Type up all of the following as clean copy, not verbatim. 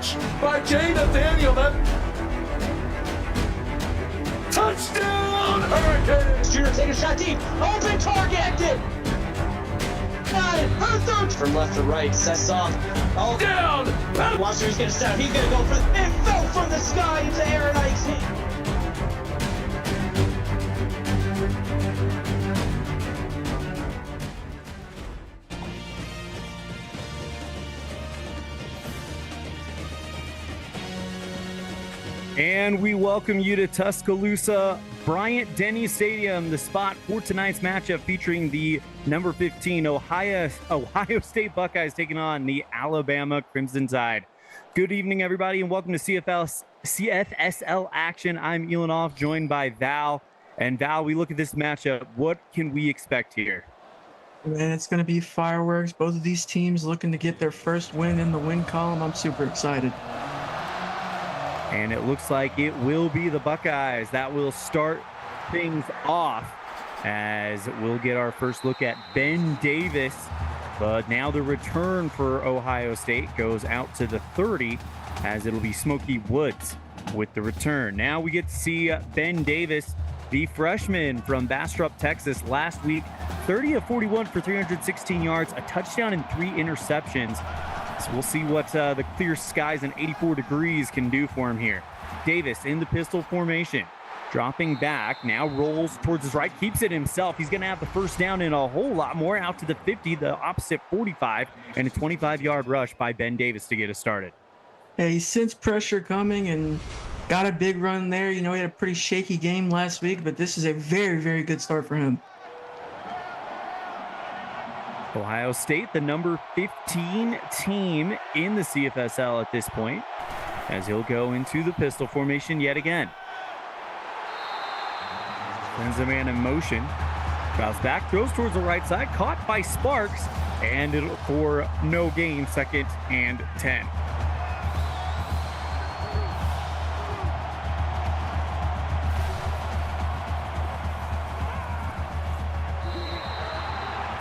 catch by Jada Danielman. Touchdown, Hurricanes! Shooter take a shot deep. Open target. Got it. Her third. From left to right. Sets off. Oh, Down! watch who's gonna step. He's gonna go for it. Fell from the sky into Aaron Ike's hand. And we welcome you to Tuscaloosa Bryant Denny Stadium, the spot for tonight's matchup featuring the number 15 Ohio State Buckeyes taking on the Alabama Crimson Tide. Good evening, everybody, and welcome to CFSL action. I'm Elanoff, joined by Val. And Val, we look at this matchup. What can we expect here? Man, it's going to be fireworks. Both of these teams looking to get their first win in the win column. I'm super excited. And it looks like it will be the Buckeyes that will start things off, as we'll get our first look at Ben Davis. But now the return for Ohio State goes out to the 30, as it'll be Smokey Woods with the return. Now we get to see Ben Davis, the freshman from Bastrop, Texas, last week, 30 of 41 for 316 yards, a touchdown and 3 interceptions. So we'll see what the clear skies and 84 degrees can do for him here. Davis in the pistol formation, dropping back, now rolls towards his right, keeps it himself. He's going to have the first down and a whole lot more, out to the 50, the opposite 45, and a 25-yard rush by Ben Davis to get us started. Yeah, he sensed pressure coming and got a big run there. You know, he had a pretty shaky game last week, but this is a very, very good start for him. Ohio State, the number 15 team in the CFSL at this point, as he'll go into the pistol formation yet again. Sends a man in motion, drives back, throws towards the right side, caught by Sparks, and it'll for no gain, 2nd and 10.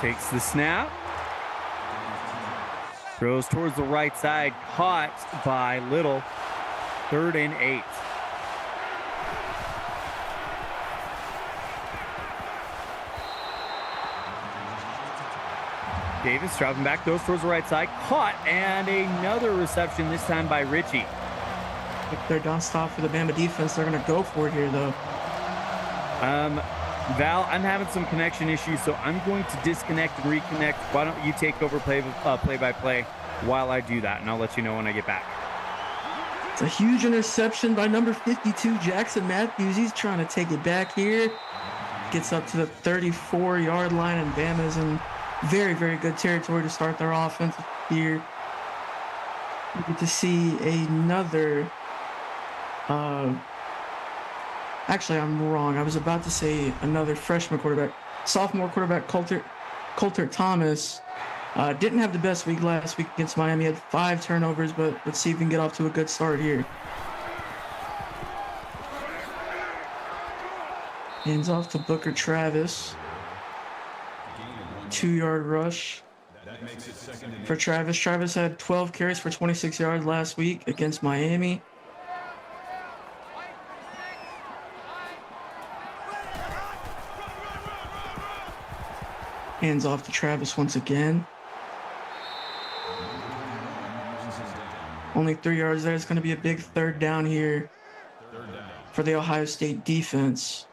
Takes the snap, throws towards the right side, caught by Little, 3rd and 8. Davis dropping back, throws towards the right side, caught, and another reception, this time by Richie. If they're don't stop for the Bama defense, they're going to go for it here, though. Val, I'm having some connection issues, so I'm going to disconnect and reconnect. Why don't you take over play-by-play while I do that, and I'll let you know when I get back. It's a huge interception by number 52, Jackson Matthews. He's trying to take it back here. Gets up to the 34-yard line, and Bama's in very, very good territory to start their offense here. You get to see another... Actually, I'm wrong. I was about to say another freshman quarterback. Sophomore quarterback, Coulter Thomas. Didn't have the best week last week against Miami. Had 5 turnovers, but let's see if we can get off to a good start here. Hands off to Booker Travis. 2-yard rush for Travis. Travis had 12 carries for 26 yards last week against Miami. Hands off to Travis once again. Only 3 yards there. It's going to be a big 3rd down here for the Ohio State defense.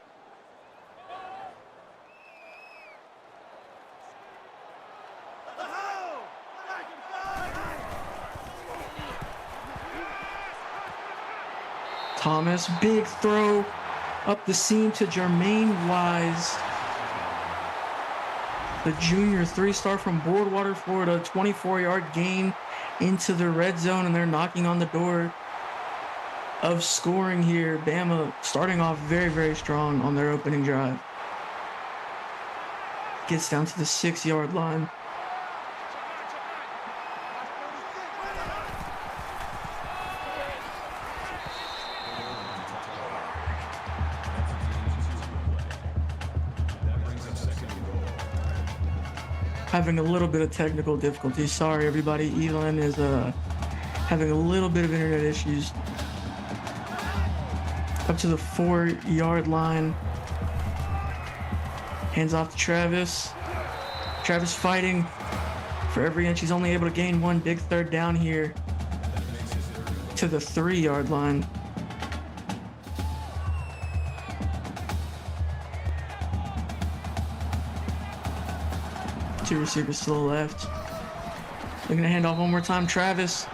Thomas, big throw up the seam to Jermaine Wise. The junior 3-star from Boardwater, Florida, 24-yard gain into the red zone, and they're knocking on the door of scoring here. Bama starting off very, very strong on their opening drive. Gets down to the 6-yard line. Having a little bit of technical difficulty. Sorry, everybody. Elon is having a little bit of internet issues. Up to the 4-yard line. Hands off to Travis. Travis fighting for every inch. He's only able to gain one big third down here to the 3-yard line. Two receivers to the left. Looking to hand off one more time. Travis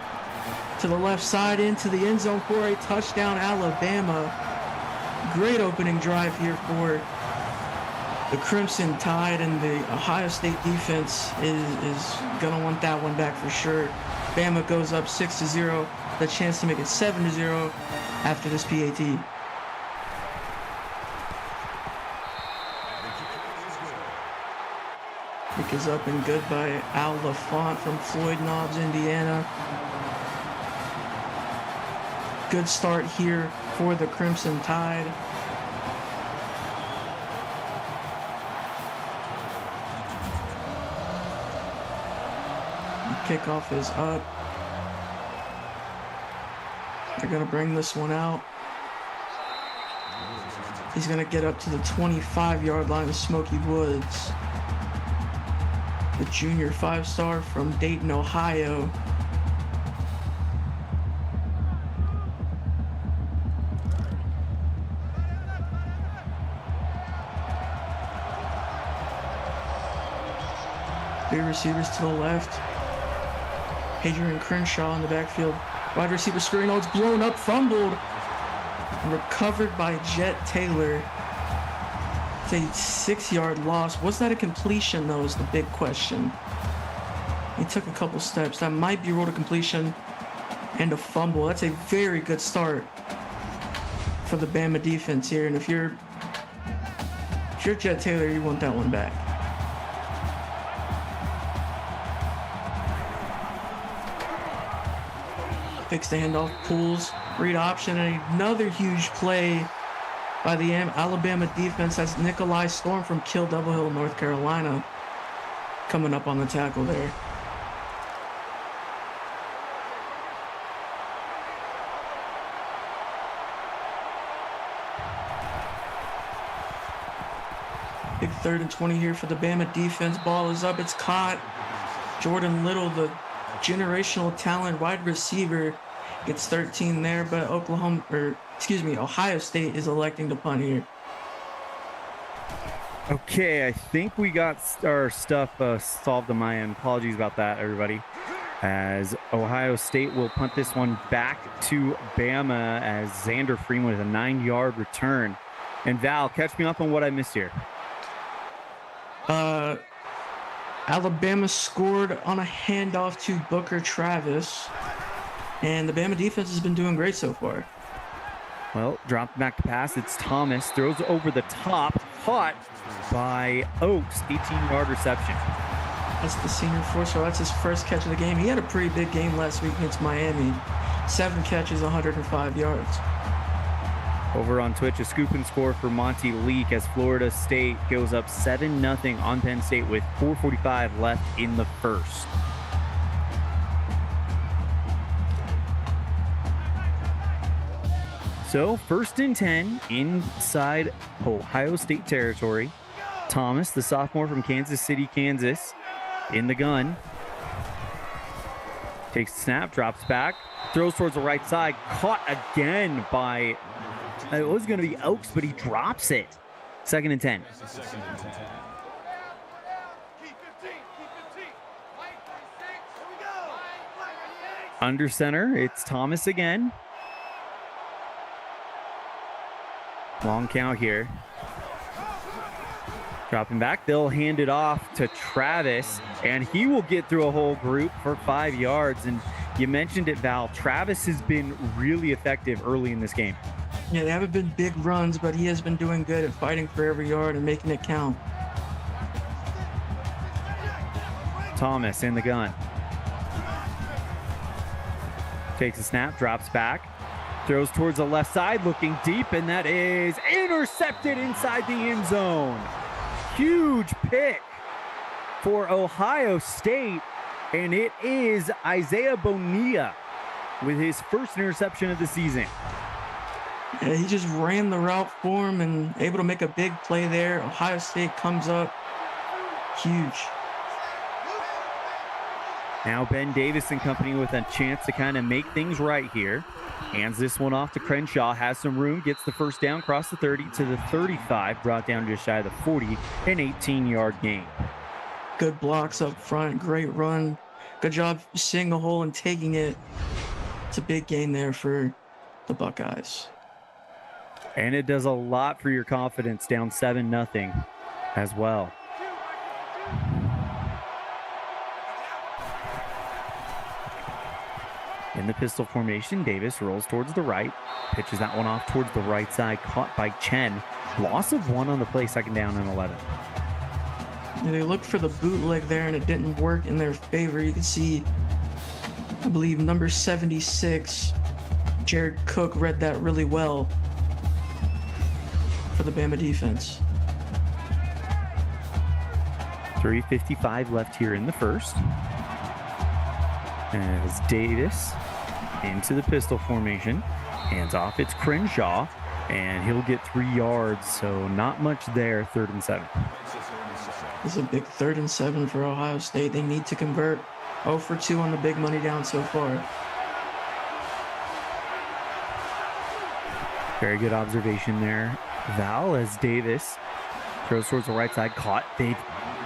to the left side into the end zone for a touchdown, Alabama. Great opening drive here for the Crimson Tide, and the Ohio State defense is gonna want that one back for sure. Bama goes up 6-0. The chance to make it 7-0 after this PAT. Pick is up and good by Al LaFont from Floyd Knobs, Indiana. Good start here for the Crimson Tide. Kickoff is up. They're going to bring this one out. He's going to get up to the 25-yard line of Smoky Woods. The junior 5-star from Dayton, Ohio. Three receivers to the left. Adrian Crenshaw in the backfield. Wide receiver screen. Oh, it's blown up, fumbled. Recovered by Jet Taylor. It's a 6-yard loss. Was that a completion, though, is the big question. He took a couple steps. That might be ruled a completion and a fumble. That's a very good start for the Bama defense here. And if you're Jet Taylor, you want that one back. Fix the handoff, pulls, read option, and another huge play by the Alabama defense. That's Nikolai Storm from Kill Double Hill, North Carolina, coming up on the tackle there. Big 3rd and 20 here for the Bama defense. Ball is up, it's caught. Jordan Little, the generational talent wide receiver, gets 13 there, but Ohio State is electing to punt here. Okay, I think we got our stuff solved on my end. Apologies about that, everybody. As Ohio State will punt this one back to Bama as Xander Freeman with a 9-yard return. And Val, catch me up on what I missed here. Alabama scored on a handoff to Booker Travis, and the Bama defense has been doing great so far. Well, dropped back to pass. It's Thomas. Throws over the top. Caught by Oaks. 18-yard reception. That's the senior force. That's his first catch of the game. He had a pretty big game last week against Miami. 7 catches, 105 yards. Over on Twitch, a scoop and score for Monty Leak as Florida State goes up 7-0 on Penn State with 4:45 left in the first. So 1st and 10 inside Ohio State territory. Thomas, the sophomore from Kansas City, Kansas, in the gun. Takes the snap, drops back, throws towards the right side, caught again by, it was going to be Oaks, but he drops it. 2nd and 10. Under center, it's Thomas again. Long count here. Dropping back, they'll hand it off to Travis, and he will get through a whole group for 5 yards. And you mentioned it, Val. Travis has been really effective early in this game. Yeah, they haven't been big runs, but he has been doing good at fighting for every yard and making it count. Thomas in the gun. Takes a snap, drops back, throws towards the left side, looking deep, and that is intercepted inside the end zone. Huge pick for Ohio State, and it is Isaiah Bonilla with his first interception of the season. Yeah, he just ran the route for him and able to make a big play there. Ohio State comes up huge. Now Ben Davis and company with a chance to kind of make things right here. Hands this one off to Crenshaw, has some room, gets the first down, cross the 30 to the 35, brought down just shy of the 40, an 18-yard gain. Good blocks up front, great run. Good job seeing the hole and taking it. It's a big gain there for the Buckeyes. And it does a lot for your confidence down 7-0 as well. In the pistol formation, Davis rolls towards the right, pitches that one off towards the right side, caught by Chen. Loss of 1 on the play, 2nd down and 11. Yeah, they looked for the bootleg there and it didn't work in their favor. You can see, I believe, number 76, Jared Cook, read that really well for the Bama defense. 3:55 left here in the first. As Davis into the pistol formation, hands off, it's Crenshaw, and he'll get 3 yards, so not much there, 3rd and 7. This is a big 3rd and 7 for Ohio State. They need to convert. 0 for 2 on the big money down so far. Very good observation there, Val, as Davis throws towards the right side, caught.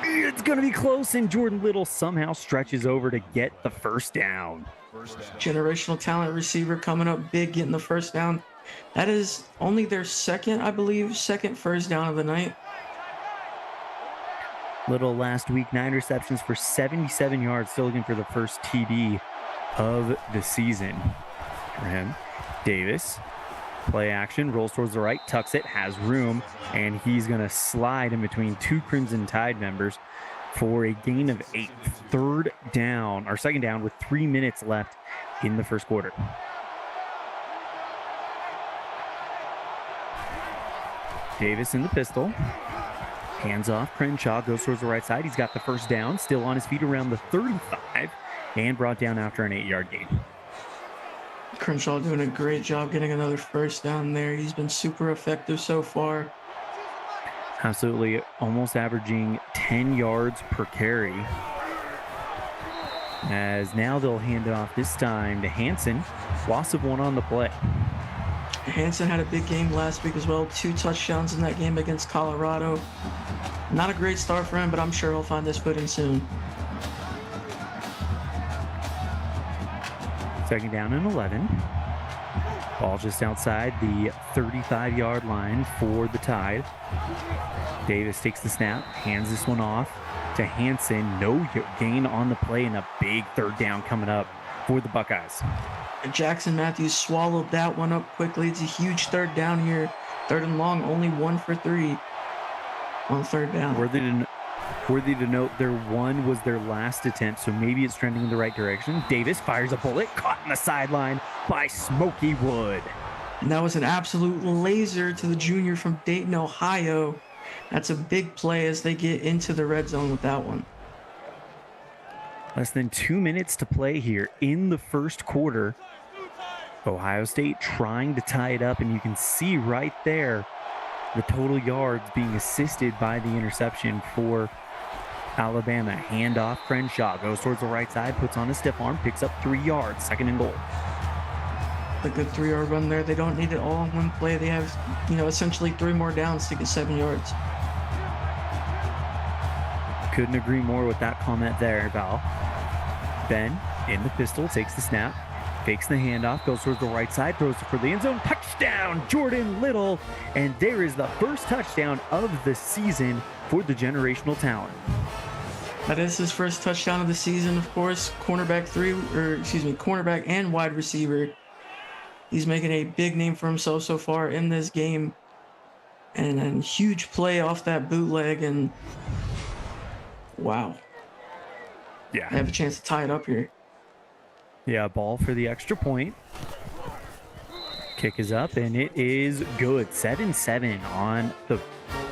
It's going to be close, and Jordan Little somehow stretches over to get the first down. Generational talent receiver coming up big, getting the first down. That is only their second first down of the night. Little last week, 9 receptions for 77 yards, still looking for the first TD of the season for him. Davis, play action, rolls towards the right, tucks it, has room, and he's going to slide in between 2 Crimson Tide members for a gain of 8. 2nd down with 3 minutes left in the first quarter. Davis in the pistol. Hands off, Crenshaw goes towards the right side. He's got the first down, still on his feet around the 35, and brought down after an 8-yard gain. Crenshaw doing a great job getting another first down there. He's been super effective so far. Absolutely, almost averaging 10 yards per carry. As now they'll hand it off this time to Hansen. Loss of 1 on the play. Hansen had a big game last week as well. 2 touchdowns in that game against Colorado. Not a great start for him, but I'm sure he'll find his footing soon. 2nd down and 11. Ball just outside the 35-yard line for the Tide. Davis takes the snap, hands this one off to Hansen. No gain on the play, and a big 3rd down coming up for the Buckeyes. Jackson Matthews swallowed that one up quickly. It's a huge 3rd down here. 3rd and long, only 1 for 3 on 3rd down. Worthy to note, their 1 was their last attempt, so maybe it's trending in the right direction. Davis fires a bullet, caught in the sideline by Smokey Wood. And that was an absolute laser to the junior from Dayton, Ohio. That's a big play as they get into the red zone with that one. Less than 2 minutes to play here in the first quarter. Ohio State trying to tie it up, and you can see right there the total yards being assisted by the interception for Alabama. Handoff, Crenshaw goes towards the right side, puts on a stiff arm, picks up 3 yards, 2nd and goal. A good 3-yard run there. They don't need it all in one play. They have, essentially 3 more downs to get 7 yards. Couldn't agree more with that comment there, Val. Ben in the pistol, takes the snap, fakes the handoff, goes towards the right side, throws it for the end zone. Touchdown, Jordan Little. And there is the first touchdown of the season for the generational talent. That is his first touchdown of the season, of course. Cornerback and wide receiver. He's making a big name for himself so far in this game. And a huge play off that bootleg, and wow. Yeah. They have a chance to tie it up here. Yeah, ball for the extra point. Kick is up, and it is good. 7-7 on the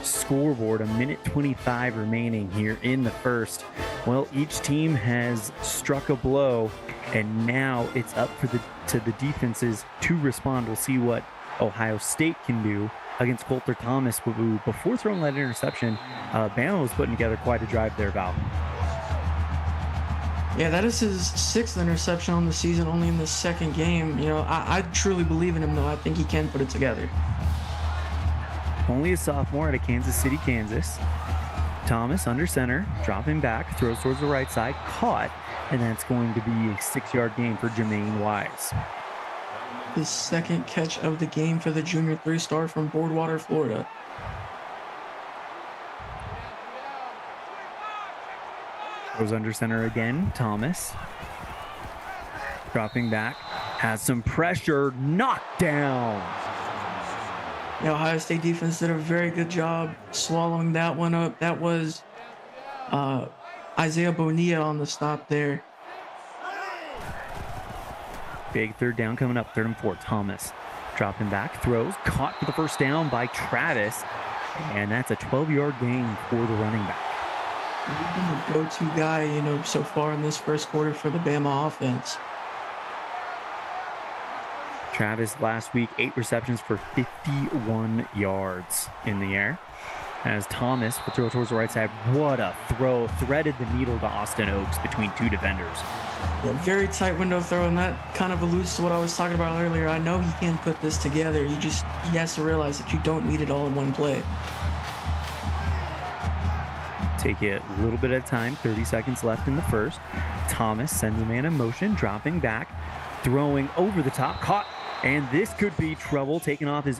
scoreboard. 1:25 remaining here in the first. Well, each team has struck a blow, and now it's up to the defenses to respond. We'll see what Ohio State can do against Coulter Thomas, who, before throwing that interception, Bama was putting together quite a drive there, Val. Yeah, that is his 6th interception on the season, only in the 2nd game. You know, I truly believe in him, though. I think he can put it together. Only a sophomore out of Kansas City, Kansas. Thomas under center, dropping back, throws towards the right side, caught, and that's going to be a 6-yard gain for Jermaine Wise. His 2nd catch of the game for the junior 3-star from Boardwater, Florida. Goes under center again, Thomas. Dropping back, has some pressure, knocked down. The Ohio State defense did a very good job swallowing that one up. That was Isaiah Bonilla on the stop there. Big 3rd down coming up, 3rd and 4. Thomas dropping back, throws, caught for the 1st down by Travis, and that's a 12-yard gain for the running back. He's been the go-to guy, you know, so far in this 1st quarter for the Bama offense. Travis last week, 8 receptions for 51 yards in the air. As Thomas will throw towards the right side. What a throw. Threaded the needle to Austin Oaks between 2 defenders. A very tight window throw, and that kind of alludes to what I was talking about earlier. I know he can put this together. He has to realize that you don't need it all in one play. Take it a little bit at a time. 30 seconds left in the 1st. Thomas sends a man in motion, dropping back, throwing over the top, caught. And this could be trouble, taking off his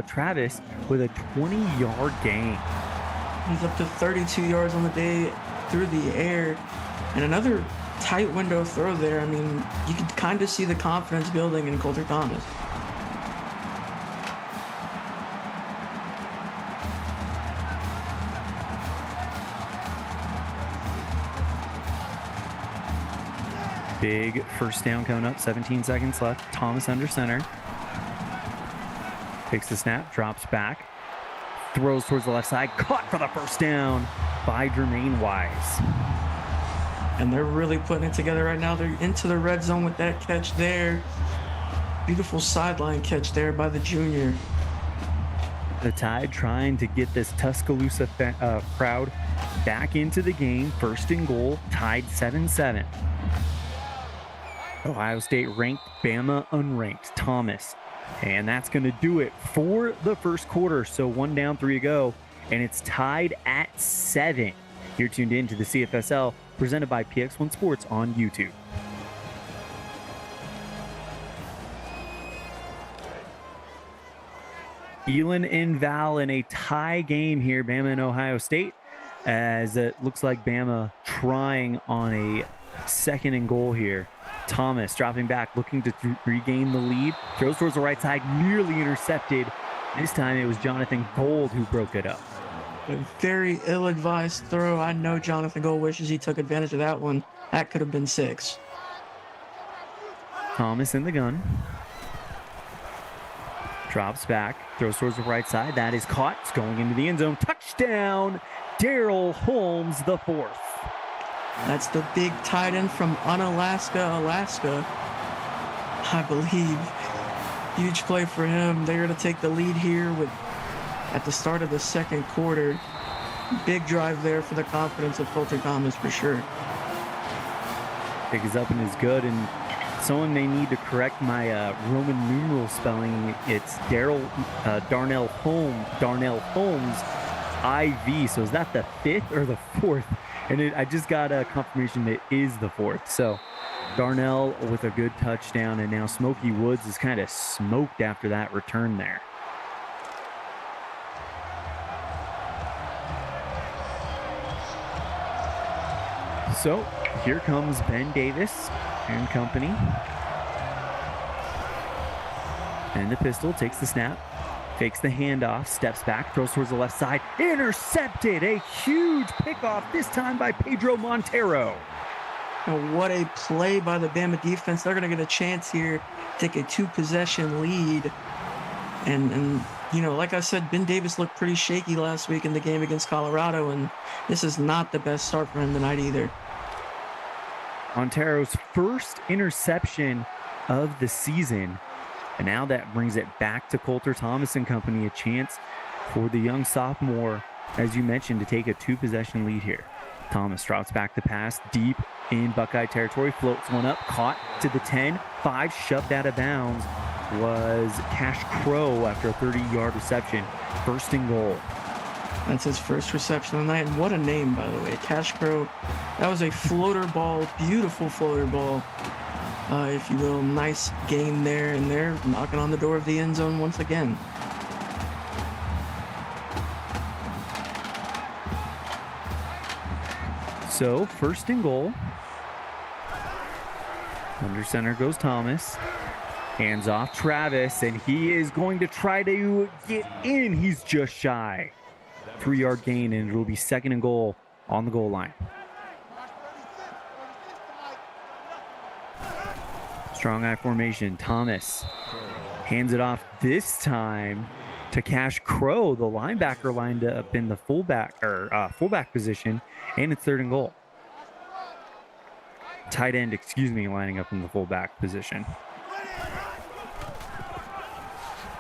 Travis with a 20-yard gain. He's up to 32 yards on the day through the air. And another tight window throw there. I mean, you can kind of see the confidence building in Coulter Thomas. Big 1st down coming up, 17 seconds left. Thomas under center. Takes the snap, drops back, throws towards the left side, caught for the 1st down by Jermaine Wise. And they're really putting it together right now. They're into the red zone with that catch there. Beautiful sideline catch there by the junior. The Tide trying to get this Tuscaloosa crowd back into the game. 1st and goal, tied 7-7. Ohio State ranked, Bama unranked. Thomas. And that's going to do it for the 1st quarter. So 1 down, 3 to go. And it's tied at 7. You're tuned in to the CFSL, presented by PX1 Sports on YouTube. Elon and Val in a tie game here, Bama and Ohio State, as it looks like Bama trying on a 2nd and goal here. Thomas dropping back, looking to regain the lead. Throws towards the right side, nearly intercepted. This time it was Jonathan Gold who broke it up. A very ill-advised throw. I know Jonathan Gold wishes he took advantage of that one. That could have been 6. Thomas in the gun. Drops back, throws towards the right side. That is caught. It's going into the end zone. Touchdown, Daryl Holmes, the 4th. That's the big tight end from Unalaska, Alaska, I believe. Huge play for him. They're going to take the lead here at the start of the 2nd quarter. Big drive there for the confidence of Coulter Thomas for sure. Pick is up and is good, and someone may need to correct my Roman numeral spelling. It's Darnell Holmes, IV. So is that the 5th or the 4th? And I just got a confirmation that it is the 4th. So Darnell with a good touchdown, and now Smokey Woods is kind of smoked after that return there. So here comes Ben Davis and company. And the pistol takes the snap, fakes the handoff, steps back, throws towards the left side, intercepted. A huge pickoff, this time by Pedro Montero. And what a play by the Bama defense. They're going to get a chance here, take a 2-possession lead. And You know, like I said, Ben Davis looked pretty shaky last week in the game against Colorado, and this is not the best start for him tonight either. Montero's first interception of the season. And now that brings it back to Coulter Thomas and company, a chance for the young sophomore, as you mentioned, to take a 2-possession lead here. Thomas drops back the pass deep in Buckeye territory, floats one up, caught to the 10, 5, shoved out of bounds was Cash Crow after a 30-yard reception. First and goal. That's his first reception of the night, and what a name, by the way. Cash Crow. That was a floater ball, beautiful floater ball, if you will. Nice gain there, and they're knocking on the door of the end zone once again. So, first and goal. Under center goes Thomas. Hands off Travis, and he is going to try to get in. He's just shy. 3-yard gain, and it'll be second and goal on the goal line. Strong eye formation. Thomas hands it off this time to Cash Crow. The linebacker lined up in the fullback position, and it's third and goal. Tight end, lining up in the fullback position.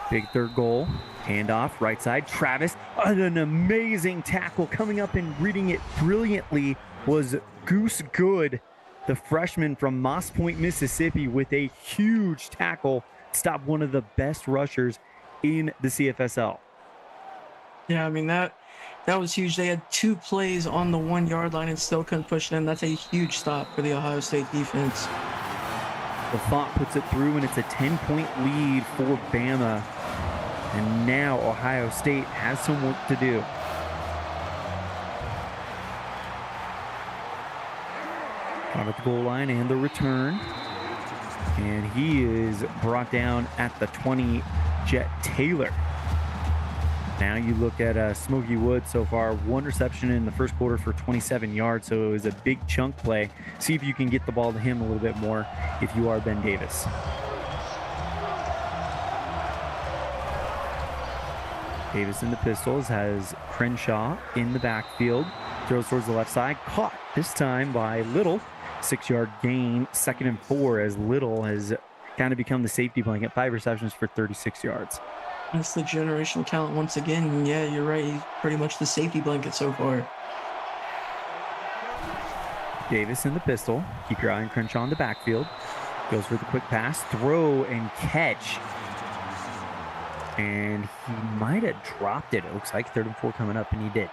Big third goal. Handoff, right side. Travis, an amazing tackle. Coming up and reading it brilliantly was Goose Good, the freshman from Moss Point, Mississippi, with a huge tackle. Stopped one of the best rushers in the CFSL. Yeah, I mean, that was huge. They had 2 plays on the 1-yard line and still couldn't push it in. That's a huge stop for the Ohio State defense. Lafont puts it through, and it's a 10-point lead for Bama. And now Ohio State has some work to do. Out at the goal line and the return. And he is brought down at the 20, Jet Taylor. Now you look at Smokey Wood so far, 1 reception in the first quarter for 27 yards, so it was a big chunk play. See if you can get the ball to him a little bit more if you are Ben Davis. Davis in the pistols, has Crenshaw in the backfield, throws towards the left side, caught this time by Little. 6-yard gain, 2nd and 4, as Little has kind of become the safety blanket. 5 receptions for 36 yards. That's the generational talent once again. Yeah, you're right. He's pretty much the safety blanket so far. Davis in the pistol. Keep your eye on Crenshaw in the backfield. Goes for the quick pass, throw and catch. And he might have dropped it. It looks like 3rd and 4 coming up, and he did.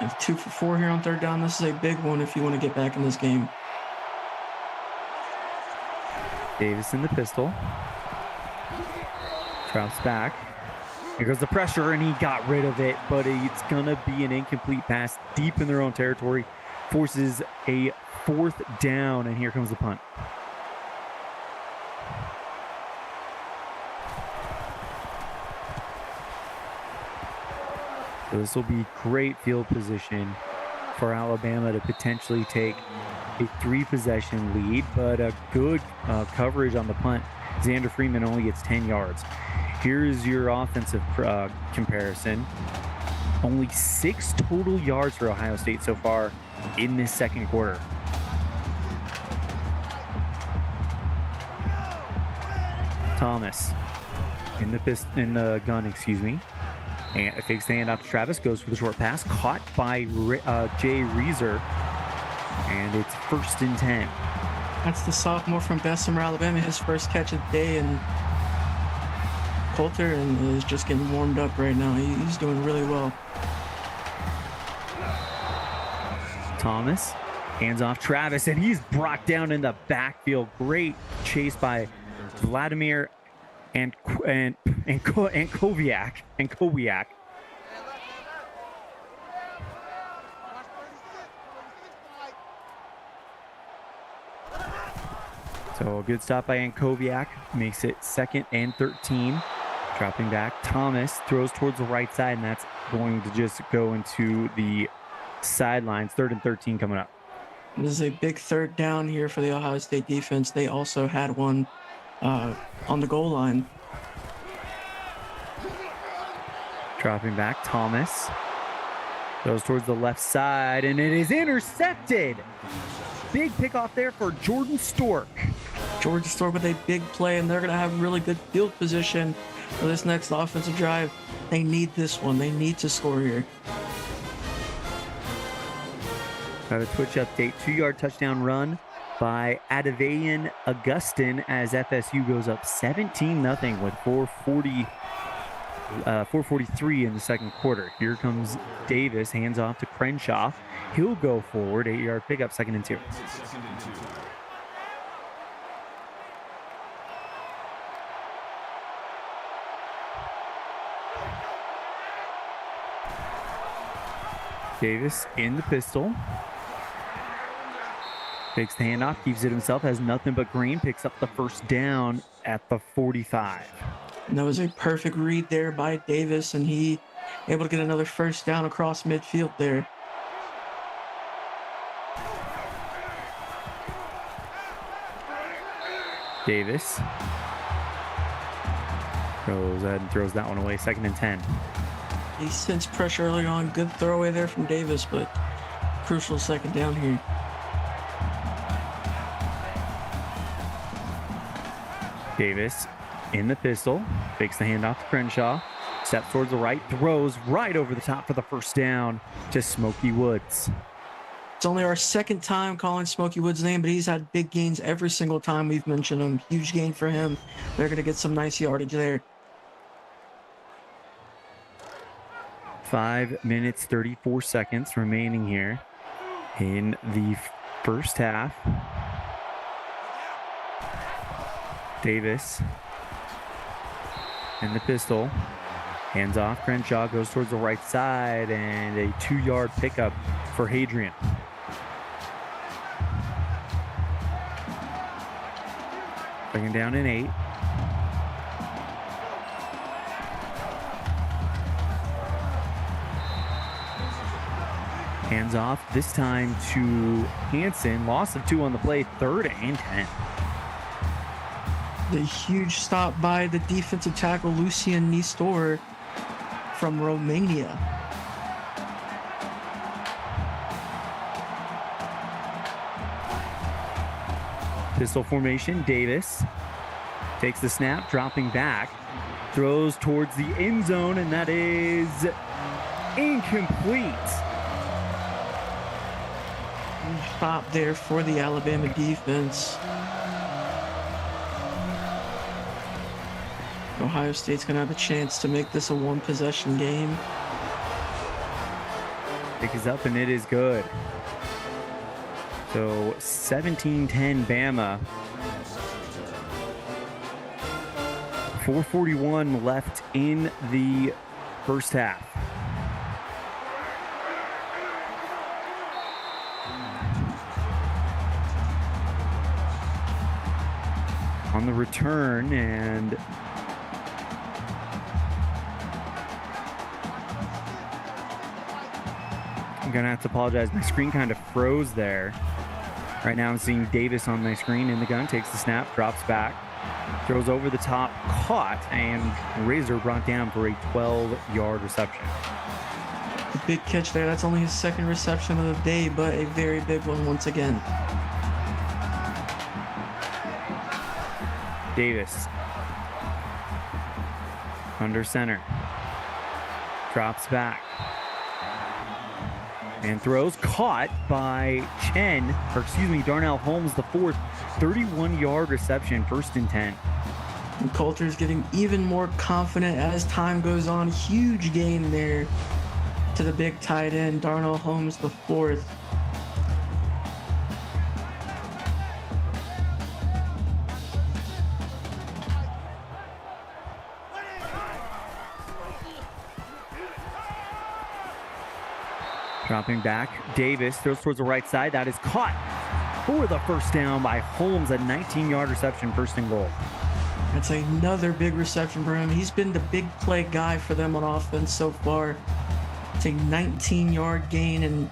And 2 for 4 here on 3rd down. This is a big one if you want to get back in this game. Davis in the pistol. Drops back. Here goes the pressure, and he got rid of it, but it's going to be an incomplete pass deep in their own territory. Forces a 4th down, and here comes the punt. So this will be great field position for Alabama to potentially take a 3-possession lead, but a good coverage on the punt. Xander Freeman only gets 10 yards. Here's your offensive comparison. Only 6 total yards for Ohio State so far in this second quarter. Thomas in the gun, and fakes the handoff to Travis, goes for the short pass, caught by Jay Reeser, and it's 1st and 10. That's the sophomore from Bessemer, Alabama, his first catch of the day, and Coulter is just getting warmed up right now. He's doing really well. Thomas hands off Travis, and he's brought down in the backfield. Great chase by Vladimir and Kowiak. So a good stop by Ankoviak makes it 2nd and 13. Dropping back, Thomas throws towards the right side, and that's going to just go into the sidelines. 3rd and 13 coming up. This is a big 3rd down here for the Ohio State defense. They also had one on the goal line. Dropping back, Thomas. Goes towards the left side, and it is intercepted. Big pickoff there for Jordan Stork. Jordan Stork with a big play, and they're going to have really good field position for this next offensive drive. They need this one. They need to score here. Got a Twitch update. 2-yard touchdown run by Adavayan Augustin as FSU goes up 17-0 with 4:43 in the second quarter. Here comes Davis, hands off to Crenshaw. He'll go forward, 8-yard pickup, 2nd and 2. Davis in the pistol. Takes the handoff, keeps it himself, has nothing but green, picks up the first down at the 45. And that was a perfect read there by Davis, and he able to get another first down across midfield there. Davis goes ahead and throws that one away, 2nd and 10. He sensed pressure early on. Good throwaway there from Davis, but crucial 2nd down here. Davis in the pistol, fakes the handoff to Crenshaw, steps towards the right, throws right over the top for the first down to Smokey Woods. It's only our 2nd time calling Smokey Woods' name, but he's had big gains every single time we've mentioned him. Huge gain for him. They're going to get some nice yardage there. 5 minutes, 34 seconds remaining here in the first half. Davis in the pistol, hands off. Crenshaw goes towards the right side, and a 2-yard pickup for Hadrian. Second down and 8. Hands off, this time to Hansen. Loss of 2 on the play, 3rd and 10. The huge stop by the defensive tackle, Lucian Nistor from Romania. Pistol formation, Davis takes the snap, dropping back, throws towards the end zone, and that is incomplete. Stop there for the Alabama defense. Ohio State's going to have a chance to make this a 1-possession game. Pick is up, and it is good. So 17-10 Bama. 4:41 left in the first half. On the return, and I'm gonna have to apologize. My screen kind of froze there. Right now I'm seeing Davis on my screen in the gun, takes the snap, drops back, throws over the top, caught, and Razor brought down for a 12-yard reception. A big catch there. That's only his 2nd reception of the day, but a very big one once again. Davis under center, drops back and throws, caught by Darnell Holmes, the 4th, 31-yard reception, 1st and 10. And Coulter's getting even more confident as time goes on. Huge gain there to the big tight end, Darnell Holmes, the 4th. Dropping back, Davis throws towards the right side. That is caught for the first down by Holmes, a 19-yard reception, 1st and goal. That's another big reception for him. He's been the big play guy for them on offense so far. It's a 19-yard gain and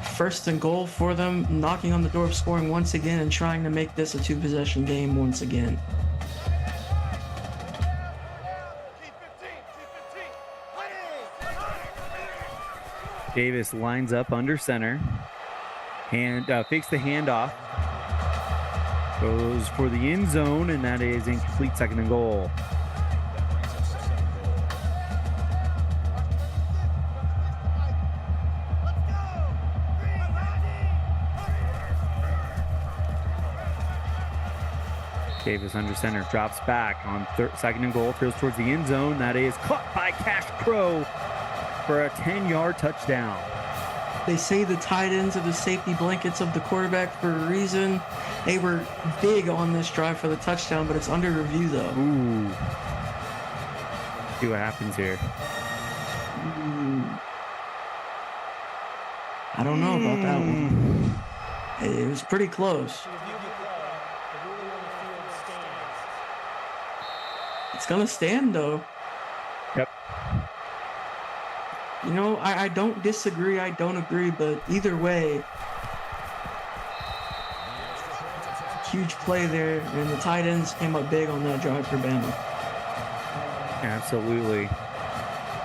1st and goal for them, knocking on the door of scoring once again and trying to make this a 2-possession game once again. Davis lines up under center and fakes the handoff. Goes for the end zone, and that is incomplete, 2nd and goal. Davis under center, drops back on 2nd and goal, throws towards the end zone. That is caught by Cash Crow for a 10-yard touchdown. They say the tight ends are the safety blankets of the quarterback for a reason. They were big on this drive for the touchdown, but it's under review, though. Ooh. See what happens here. I don't know about that one. It was pretty close. It's going to stand, though. Yep. You know, I don't disagree. I don't agree. But either way, huge play there. And the tight ends came up big on that drive for Bama. Absolutely.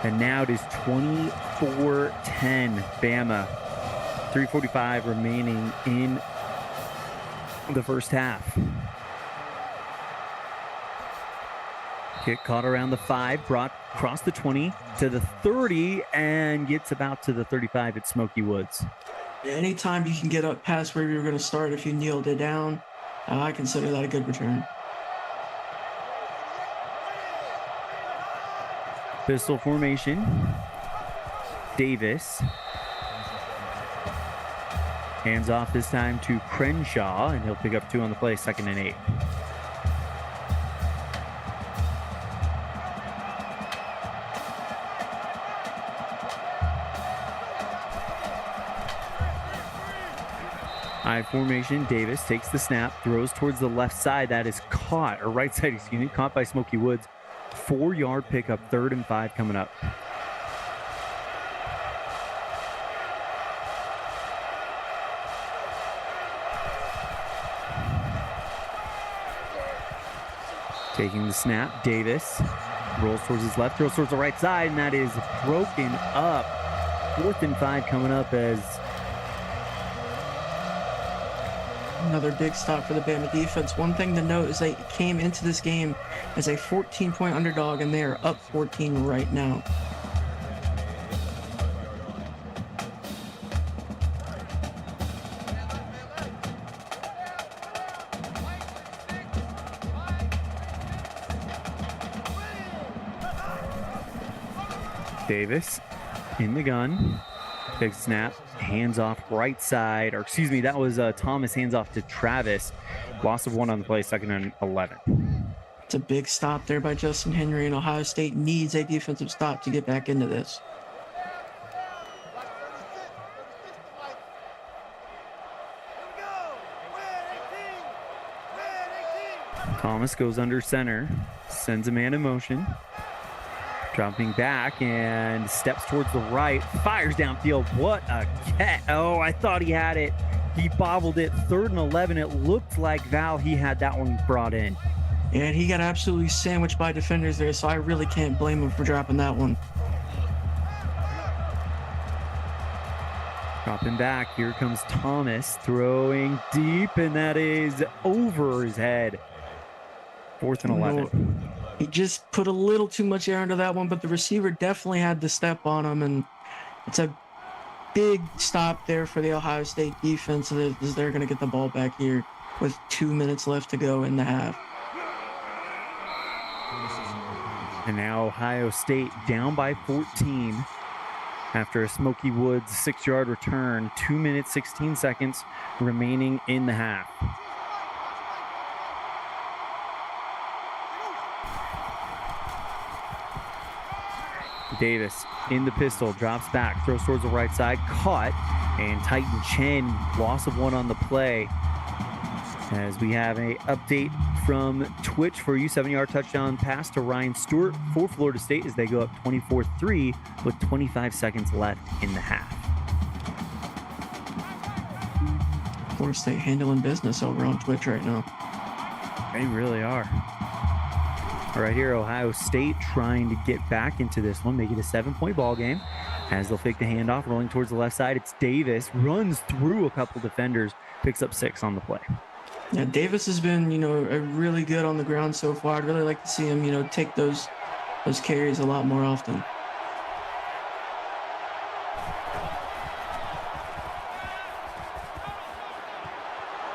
And now it is 24-10 Bama. 3:45 remaining in the first half. Kick caught around the 5, brought across the 20 to the 30, and gets about to the 35 at Smoky Woods. Anytime you can get up past where you're going to start if you kneeled it down, I consider that a good return. Pistol formation. Davis. Hands off this time to Crenshaw, and he'll pick up 2 on the play, 2nd and 8. I formation. Davis takes the snap, throws towards the left side. That is caught, or right side, excuse me, caught by Smoky Woods. 4-yard pickup, 3rd and 5 coming up. Taking the snap, Davis rolls towards his left, throws towards the right side, and that is broken up. 4th and 5 coming up as another big stop for the Bama defense. One thing to note is they came into this game as a 14-point underdog, and they are up 14 right now. Davis in the gun. Big snap, hands off right side, or excuse me, that was Thomas, hands off to Travis. Loss of 1 on the play, 2nd and 11. It's a big stop there by Justin Henry, and Ohio State needs a defensive stop to get back into this. Thomas goes under center, sends a man in motion. Dropping back and steps towards the right, fires downfield. What a catch. Oh, I thought he had it. He bobbled it. 3rd and 11. It looked like Val, he had that one brought in. And he got absolutely sandwiched by defenders there, so I really can't blame him for dropping that one. Dropping back. Here comes Thomas throwing deep, and that is over his head. 4th and 11. He just put a little too much air into that one, but the receiver definitely had the step on him, and it's a big stop there for the Ohio State defense as they're going to get the ball back here with 2 minutes left to go in the half. And now Ohio State down by 14 after a Smoky Woods 6-yard return. 2 minutes, 16 seconds remaining in the half. Davis in the pistol, drops back, throws towards the right side, caught, and Titan Chen, loss of 1 on the play. As we have an update from Twitch for you, 7-yard touchdown pass to Ryan Stewart for Florida State as they go up 24-3 with 25 seconds left in the half. Florida State handling business over on Twitch right now. They really are. All right, here, Ohio State trying to get back into this one, make it a 7-point ball game. As they'll fake the handoff, rolling towards the left side, it's Davis, runs through a couple defenders, picks up 6 on the play. Yeah, Davis has been, really good on the ground so far. I'd really like to see him, take those carries a lot more often.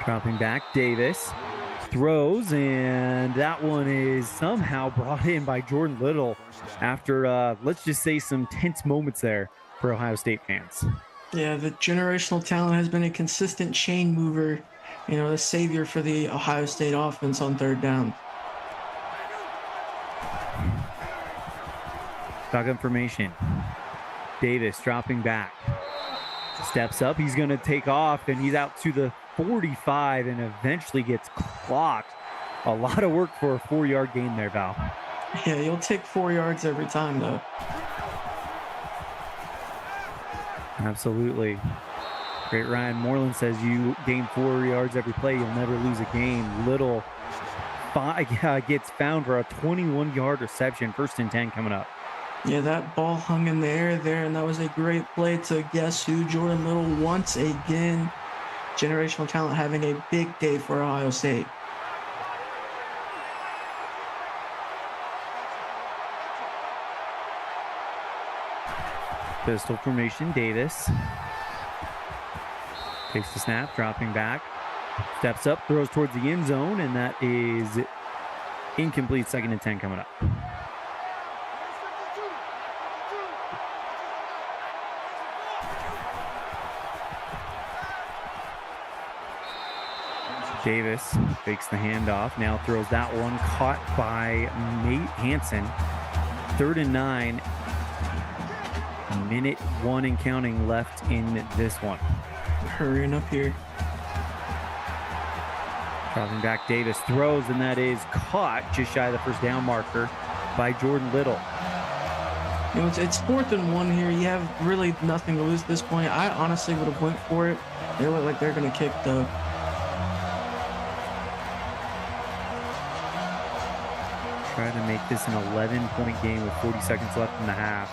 Dropping back, Davis throws, and that one is somehow brought in by Jordan Little after, let's just say, some tense moments there for Ohio State fans. Yeah, the generational talent has been a consistent chain mover, the savior for the Ohio State offense on third down. Shotgun formation. Davis dropping back. Steps up. He's going to take off, and he's out to the 45 and eventually gets clocked. A lot of work for a 4-yard gain there, Val. Yeah, you'll take 4 yards every time, though. Absolutely. Great Ryan Moreland says you gain 4 yards every play, you'll never lose a game. Little gets found for a 21-yard reception. 1st and 10 coming up. Yeah, that ball hung in the air there, and that was a great play to guess who? Jordan Little once again. Generational talent having a big day for Ohio State. Pistol formation, Davis. Takes the snap, dropping back. Steps up, throws towards the end zone, and that is incomplete. 2nd and 10 coming up. Davis fakes the handoff, now throws that one, caught by Nate Hansen. 3rd and 9. Minute 1 and counting left in this one. Hurrying up here. Dropping back, Davis throws, and that is caught just shy of the 1st down marker by Jordan Little. It's 4th and 1 here. You have really nothing to lose at this point. I honestly would have went for it. They look like they're going to kick, though. Try to make this an 11-point game with 40 seconds left in the half.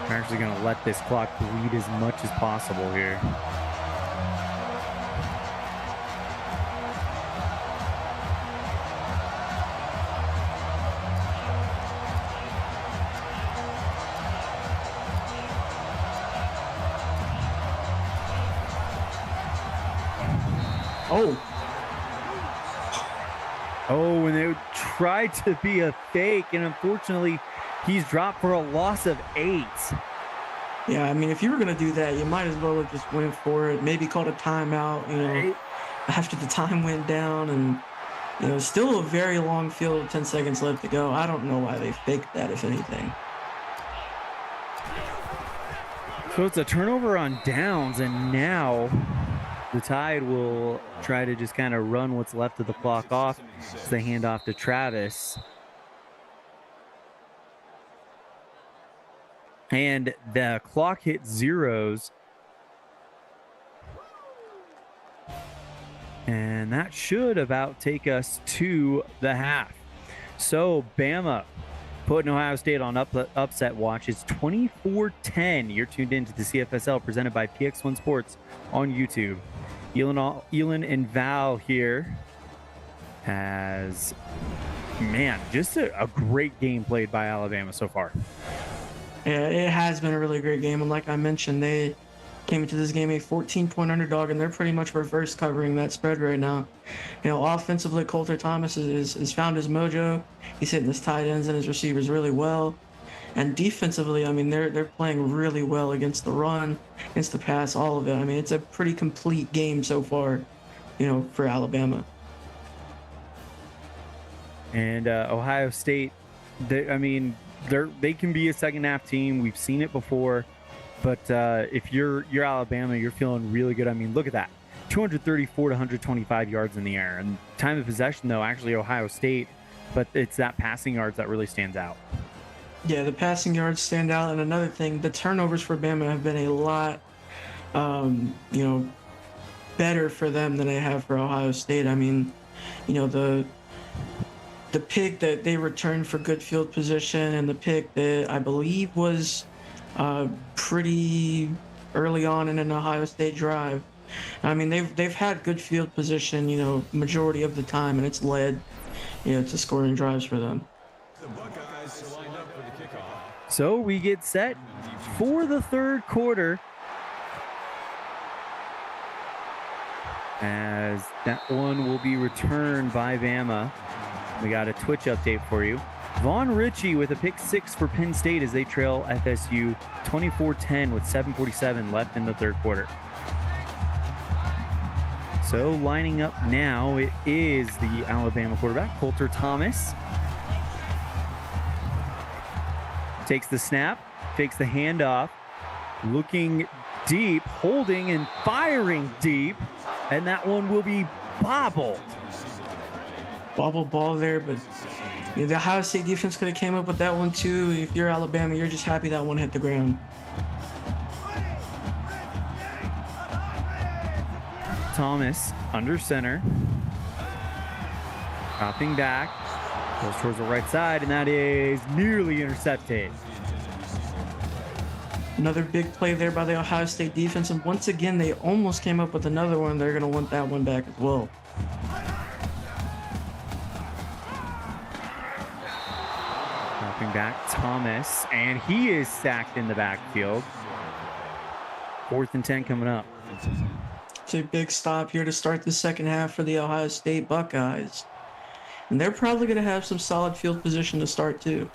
We're actually going to let this clock bleed as much as possible here. Oh, and they tried to be a fake, and unfortunately, he's dropped for a loss of 8. Yeah, I mean, if you were going to do that, you might as well have just went for it. Maybe called a timeout, after the time went down. And, still a very long field, 10 seconds left to go. I don't know why they faked that, if anything. So it's a turnover on downs, and now the Tide will try to just kind of run what's left of the clock off as they hand off to Travis. And the clock hits zeros. And that should about take us to the half. So Bama putting Ohio State on upset watch. It's 24-10. You're tuned into the CFSL presented by PX1 Sports on YouTube. Elon and Val here has, just a great game played by Alabama so far. Yeah, it has been a really great game. And like I mentioned, they came into this game a 14-point underdog, and they're pretty much reverse covering that spread right now. Offensively, Coulter Thomas has found his mojo. He's hitting his tight ends and his receivers really well. And defensively, they're playing really well against the run, against the pass, all of it. It's a pretty complete game so far, for Alabama. And Ohio State, they can be a second half team. We've seen it before. But if you're Alabama, you're feeling really good. Look at that. 234 to 125 yards in the air. And time of possession, though, actually Ohio State. But it's that passing yards that really stands out. Yeah, the passing yards stand out. And another thing, the turnovers for Bama have been a lot, better for them than they have for Ohio State. The the pick that they returned for good field position and the pick that I believe was pretty early on in an Ohio State drive. I mean, they've had good field position, you know, majority of the time, and it's led, you know, to scoring drives for them. So we get set for the third quarter, as that one will be returned by Bama. We got a Twitch update for you. Vaughn Ritchie with a pick 6 for Penn State as they trail FSU 24-10 with 7:47 left in the third quarter. So lining up now, it is the Alabama quarterback, Coulter Thomas. Takes the snap, takes the handoff, looking deep, holding and firing deep, and that one will be bobbled. Bobble ball there, but you know, the Ohio State defense could have came up with that one too. If you're Alabama, you're just happy that one hit the ground. Thomas under center, dropping back, goes towards the right side, and that is nearly intercepted. Another big play there by the Ohio State defense, and once again, they almost came up with another one. They're going to want that one back as well. Dropping back, Thomas, and he is sacked in the backfield. 4th and 10 coming up. It's a big stop here to start the second half for the Ohio State Buckeyes. And they're probably going to have some solid field position to start too.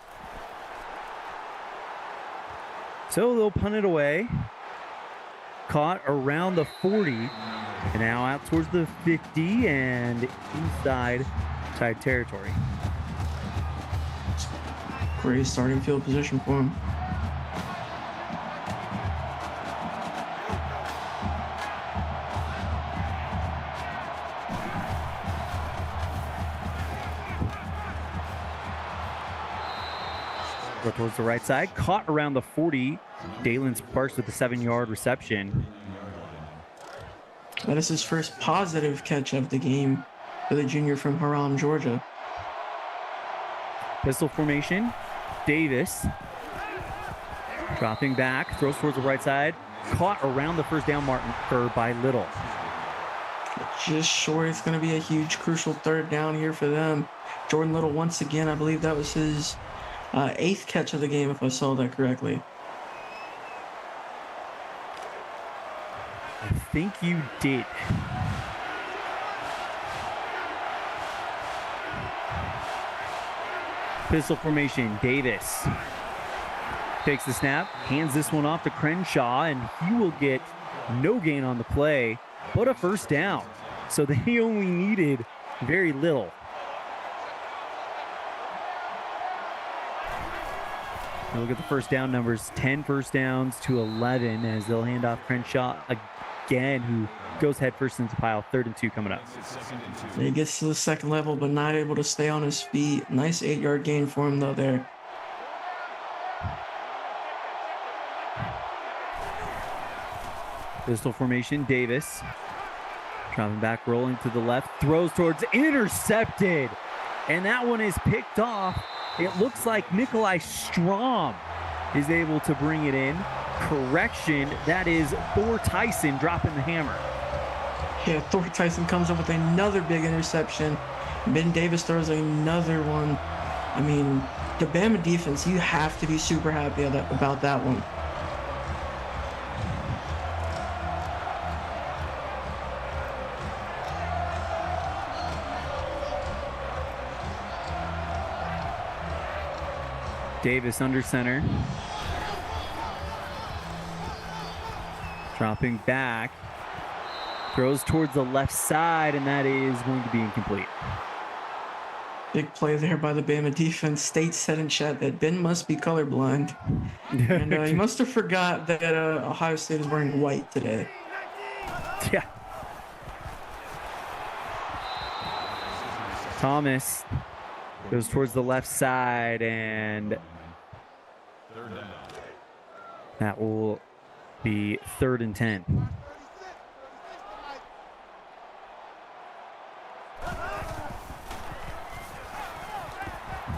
So they'll punt it away. Caught around the 40. And now out towards the 50 and inside territory. Great starting field position for him. Go towards the right side. Caught around the 40. Dalen Sparks with a 7-yard reception. That is his first positive catch of the game for the junior from Haram, Georgia. Pistol formation. Davis dropping back, throws towards the right side. Caught around the first down marker by Little. Just short. It's going to be a huge, crucial third down here for them. Jordan Little, once again, I believe that was his 8th catch of the game, if I saw that correctly. I think you did. Pistol formation, Davis takes the snap, hands this one off to Crenshaw, and he will get no gain on the play, but a first down. So they only needed very little. And look at the first down numbers, 10 first downs to 11 as they'll hand off Crenshaw again, who goes head first into the pile. 3rd and 2 coming up. He gets to the second level, but not able to stay on his feet. Nice 8-yard gain for him, though, there. Pistol formation, Davis. Dropping back, rolling to the left, throws towards, intercepted. And that one is picked off. It looks like Nikolai Strom is able to bring it in. Correction, that is Thor Tyson dropping the hammer. Yeah, Thor Tyson comes up with another big interception. Ben Davis throws another one. I mean, the Bama defense, you have to be super happy about that one. Davis under center. Dropping back. Throws towards the left side, and that is going to be incomplete. Big play there by the Bama defense. State said in chat that Ben must be colorblind. And he must have forgot that Ohio State is wearing white today. Yeah. Thomas goes towards the left side, and that will be 3rd and 10.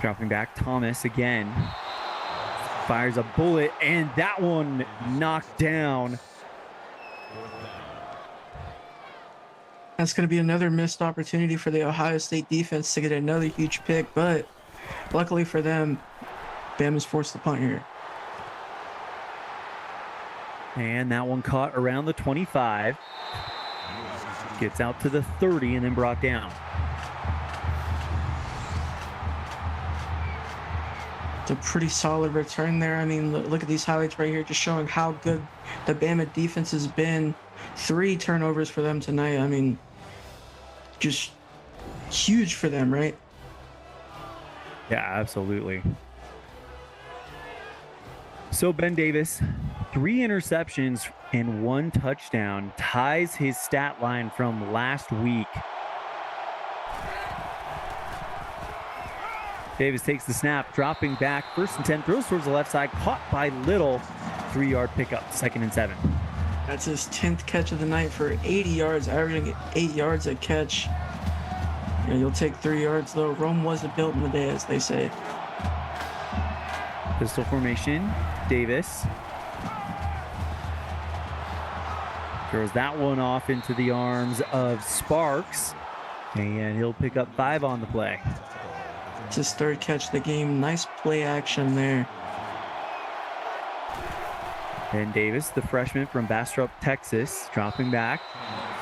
Dropping back, Thomas again. Fires a bullet, and that one knocked down. That's going to be another missed opportunity for the Ohio State defense to get another huge pick, but luckily for them, Bama's forced the punt here. And that one caught around the 25. Gets out to the 30 and then brought down. It's a pretty solid return there. I mean, look at these highlights right here, just showing how good the Bama defense has been. 3 turnovers for them tonight. I mean, just huge for them, right? Yeah, absolutely. So Ben Davis, 3 interceptions and 1 touchdown, ties his stat line from last week. Davis takes the snap, dropping back, 1st and 10, throws towards the left side, caught by Little, 3-yard pickup, 2nd and 7. That's his 10th catch of the night for 80 yards, averaging 8 yards a catch. Yeah, you'll take 3 yards, though. Rome wasn't built in a day, as they say. Pistol formation, Davis. Throws that one off into the arms of Sparks, and he'll pick up 5 on the play. It's his 3rd catch of the game. Nice play action there. Ben Davis, the freshman from Bastrop, Texas, dropping back.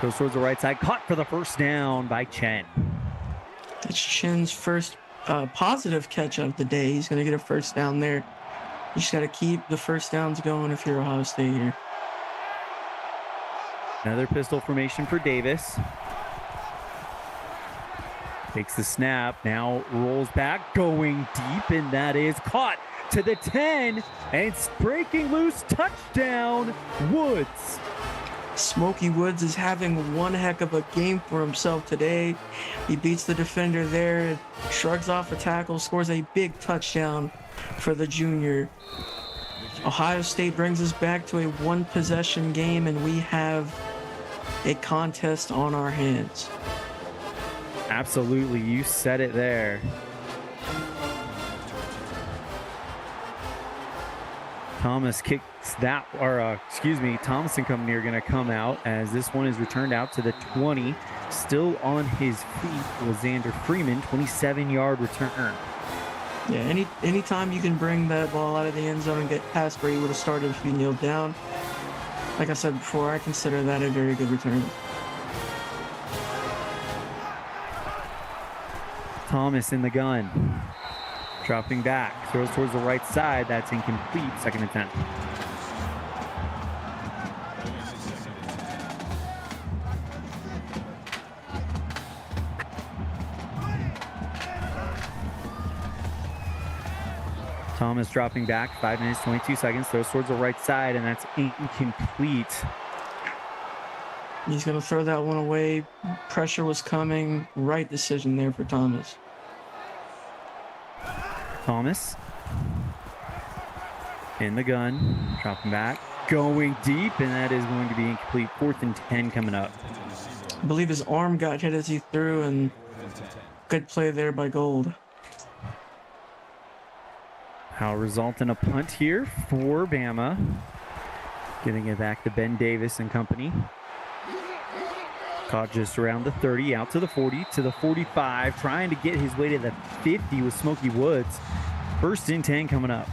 Goes towards the right side. Caught for the 1st down by Chen. It's Chen's first positive catch of the day. He's going to get a 1st down there. You just got to keep the 1st downs going if you're Ohio State here. Another pistol formation for Davis. Takes the snap, now rolls back, going deep, and that is caught to the 10, and it's breaking loose, touchdown, Woods. Smokey Woods is having one heck of a game for himself today. He beats the defender there, shrugs off a tackle, scores a big touchdown for the junior. Ohio State brings us back to a 1-possession game, and we have a contest on our hands. Absolutely, you said it there. Thomas kicks that, or Thomas and company are going to come out as this one is returned out to the 20. Still on his feet was Xander Freeman, 27-yard return. Yeah, anytime you can bring that ball out of the end zone and get past where you would have started if you kneeled down. Like I said before, I consider that a very good return. Thomas in the gun. Dropping back, throws towards the right side. That's incomplete. 2nd and 10. Thomas dropping back, 5 minutes, 22 seconds. Throws towards the right side, and that's incomplete. He's going to throw that one away. Pressure was coming. Right decision there for Thomas. Thomas in the gun, dropping back, going deep, and that is going to be incomplete. 4th and 10 coming up. I believe his arm got hit as he threw, and good play there by Gold. How result in a punt here for Bama. Getting it back to Ben Davis and company. Caught just around the 30, out to the 40, to the 45, trying to get his way to the 50 with Smokey Woods. 1st and 10 coming up.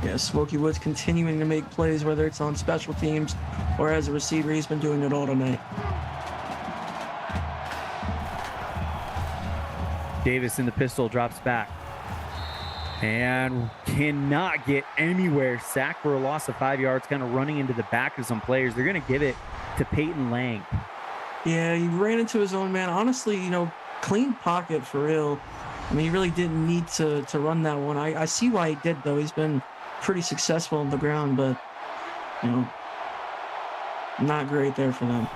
Yeah, Smokey Woods continuing to make plays, whether it's on special teams or as a receiver. He's been doing it all tonight. Davis in the pistol, drops back. And cannot get anywhere. Sacked for a loss of 5 yards, kind of running into the back of some players. They're going to give it to Peyton Lang. Yeah, he ran into his own man. Honestly, clean pocket for real. I mean, he really didn't need to run that one. I see why he did, though. He's been pretty successful on the ground, but, not great there for them.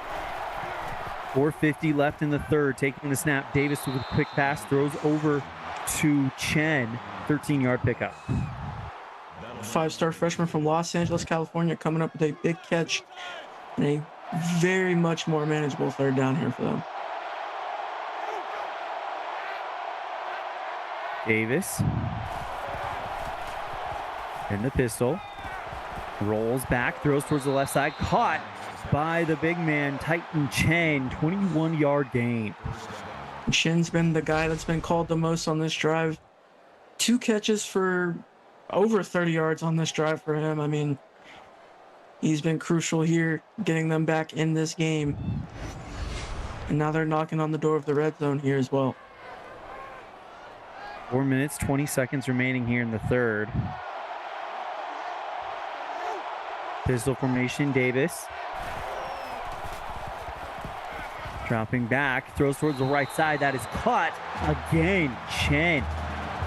4:50 left in the 3rd. Taking the snap. Davis with a quick pass. Throws over to Chen. 13-yard pickup. 5-star freshman from Los Angeles, California, coming up with a big catch and a very much more manageable 3rd down here for them. Davis in the pistol. Rolls back, throws towards the left side. Caught by the big man, Titan Chen. 21-yard gain. Chen's been the guy that's been called the most on this drive. 2 catches for over 30 yards on this drive for him. I mean, he's been crucial here, getting them back in this game. And now they're knocking on the door of the red zone here as well. 4 minutes, 20 seconds remaining here in the third. Pistol formation, Davis. Dropping back, throws towards the right side. That is caught again. Chen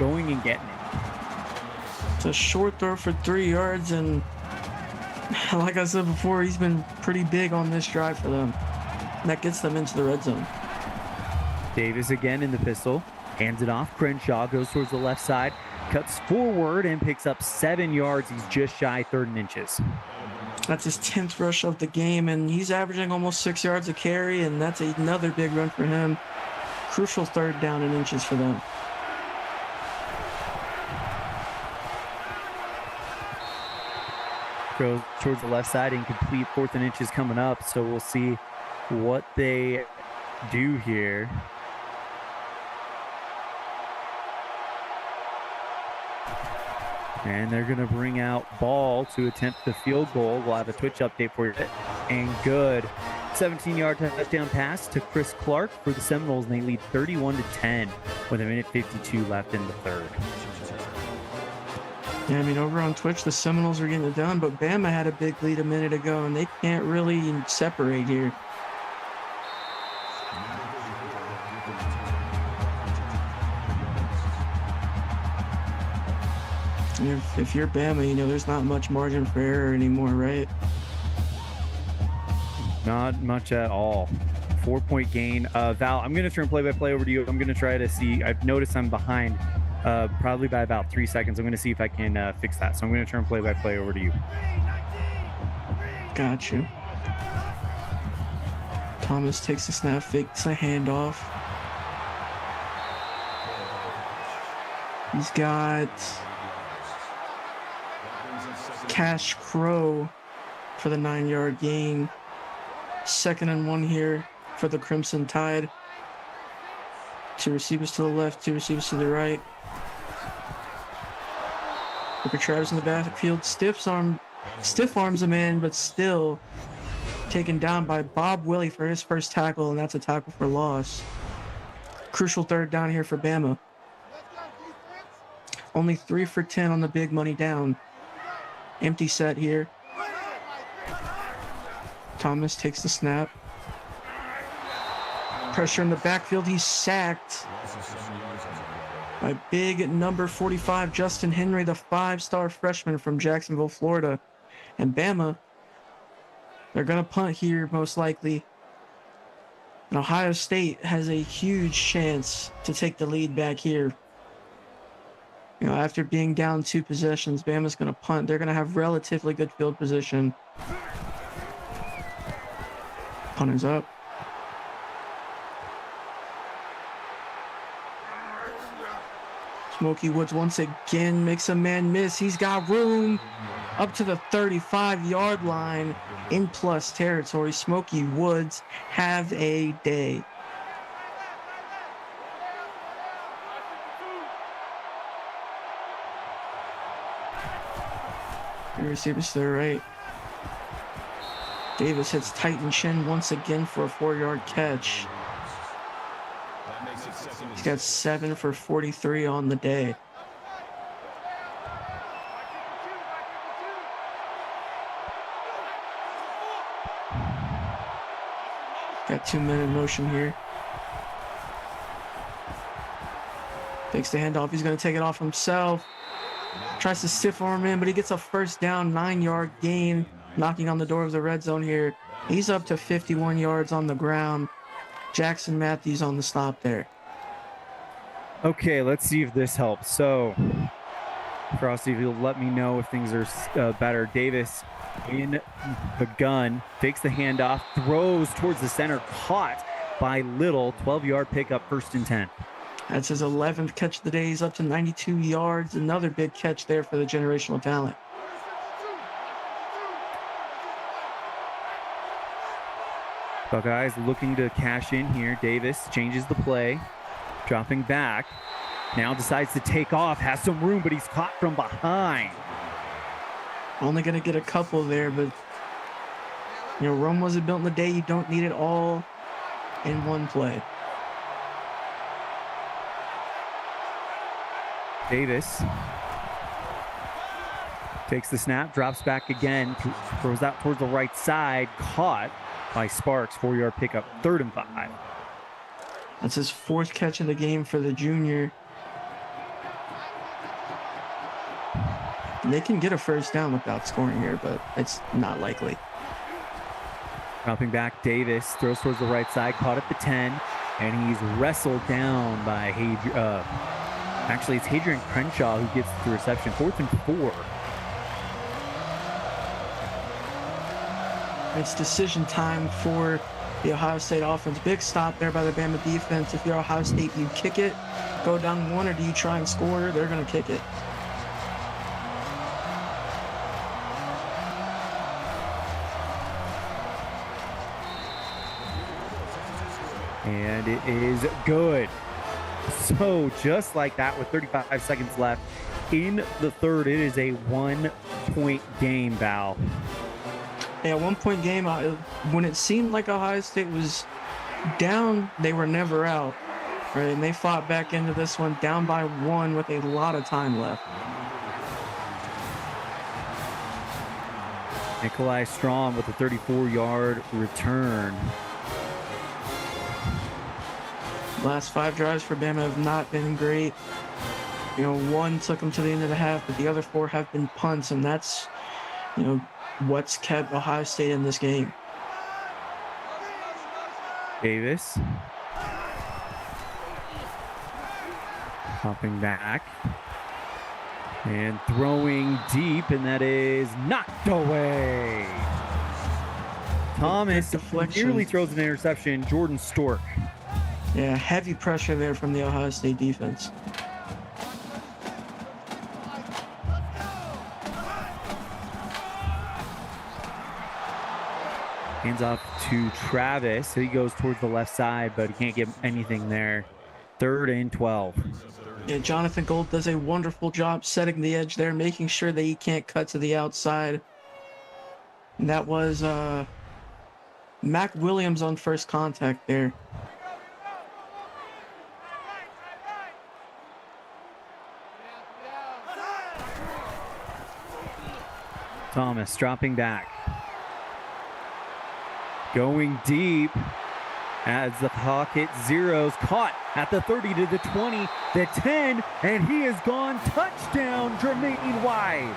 going and getting it. It's a short throw for 3 yards, and like I said before, he's been pretty big on this drive for them. And that gets them into the red zone. Davis again in the pistol. Hands it off. Crenshaw goes towards the left side. Cuts forward and picks up 7 yards. He's just shy 3rd and inches. That's his 10th rush of the game, and he's averaging almost 6 yards a carry, and that's another big run for him. Crucial 3rd down and inches for them. Goes towards the left side, incomplete. 4th and inches coming up, so we'll see what they do here. And they're going to bring out Ball to attempt the field goal. We'll have a Twitch update for you. And good. 17-yard touchdown pass to Chris Clark for the Seminoles, and they lead 31-10 with 1:52 left in the third. Yeah, I mean, over on Twitch, the Seminoles are getting it done, but Bama had a big lead a minute ago, and they can't really separate here. If you're Bama, you know, there's not much margin for error anymore, right? Not much at all. 4-point gain. Val, I'm going to turn play-by-play over to you. I'm going to try to see. I've noticed I'm behind probably by about 3 seconds. I'm going to see if I can fix that. So I'm going to turn play-by-play over to you. Got you. Thomas takes the snap, fakes a handoff. He's got Cash Crow for the 9-yard gain. 2nd and 1 here for the Crimson Tide. 2 receivers to the left, 2 receivers to the right. Booker Travis in the backfield, stiff arms him in, but still taken down by Bob Willie for his first tackle, and that's a tackle for loss. Crucial 3rd down here for Bama. Only 3 for 10 on the big money down. Empty set here. Thomas takes the snap. Pressure in the backfield. He's sacked by big number 45, Justin Henry, the 5-star freshman from Jacksonville, Florida. And Bama, they're going to punt here most likely. And Ohio State has a huge chance to take the lead back here. You know, after being down 2 possessions, Bama's going to punt. They're going to have relatively good field position. Punt is up. Smokey Woods once again makes a man miss. He's got room up to the 35-yard line in plus territory. Smokey Woods, have a day. Receivers to the right. Davis hits Titan Chen once again for a 4-yard catch. He's got 7 for 43 on the day. Got 2-men in motion here. Takes the handoff. He's going to take it off himself. Tries to stiff arm in, but he gets a 1st down, 9-yard gain, knocking on the door of the red zone here. He's up to 51 yards on the ground. Jackson Matthews on the stop there. Okay, let's see if this helps. So, Frosty, if you'll let me know if things are better. Davis in the gun, fakes the handoff, throws towards the center, caught by Little. 12-yard pickup, 1st and 10. That's his 11th catch of the day. He's up to 92 yards. Another big catch there for the generational talent. Buckeyes looking to cash in here. Davis changes the play, dropping back. Now decides to take off, has some room, but he's caught from behind. Only going to get a couple there, but Rome wasn't built in the day. You don't need it all in one play. Davis takes the snap, drops back again, throws out towards the right side, caught by Sparks, 4-yard pickup, 3rd and 5. That's his 4th catch in the game for the junior. They can get a first down without scoring here, but it's not likely. Dropping back, Davis throws towards the right side, caught at the 10, and he's wrestled down by actually it's Hadrian Crenshaw who gets the reception, 4th and 4. It's decision time for the Ohio State offense. Big stop there by the Bama defense. If you're Ohio State, you kick it, go down 1, or do you try and score? They're going to kick it. And it is good. So just like that, with 35 seconds left in the 3rd, it is a 1-point game, Val. Yeah, 1-point game. When it seemed like Ohio State was down, they were never out, right? And they fought back into this one down by 1 with a lot of time left. Nikolai Strom with a 34-yard return. Last 5 drives for Bama have not been great. 1 took them to the end of the half, but the other 4 have been punts, and that's, what's kept Ohio State in this game. Davis hopping back and throwing deep, and that is knocked away. Thomas nearly throws an interception. Jordan Stork. Yeah, heavy pressure there from the Ohio State defense. Hands off to Travis. He goes towards the left side, but he can't get anything there. 3rd and 12. Yeah, Jonathan Gold does a wonderful job setting the edge there, making sure that he can't cut to the outside. And that was Mac Williams on first contact there. Thomas dropping back. Going deep as the pocket zeros. Caught at the 30 to the 20, the 10, and he is gone. Touchdown, Jermaine Wise.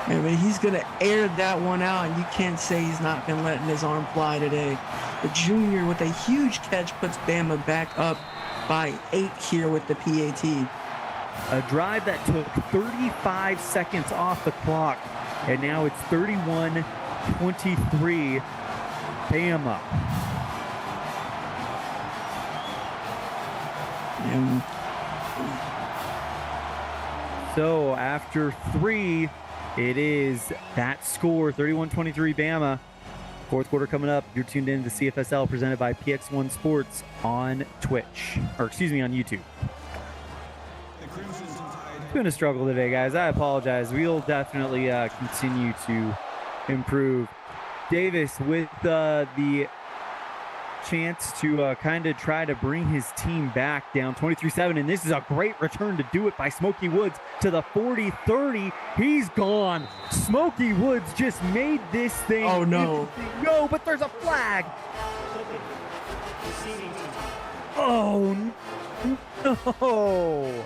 I mean, he's going to air that one out, and you can't say he's not been letting his arm fly today. The junior with a huge catch puts Bama back up by 8 here with the PAT. A drive that took 35 seconds off the clock, and now it's 31-23 Bama. So after 3, it is that score, 31-23 Bama. 4th quarter coming up. You're tuned in to CFSL, presented by PX1 Sports on Twitch, or excuse me, on YouTube. It's been a struggle today, guys. I apologize. We'll definitely continue to improve. Davis with the chance to kind of try to bring his team back down 23-7, and this is a great return to do it by Smokey Woods to the 40-30. He's gone. Smokey Woods just made this thing. Oh, no. No, but there's a flag. Oh, no.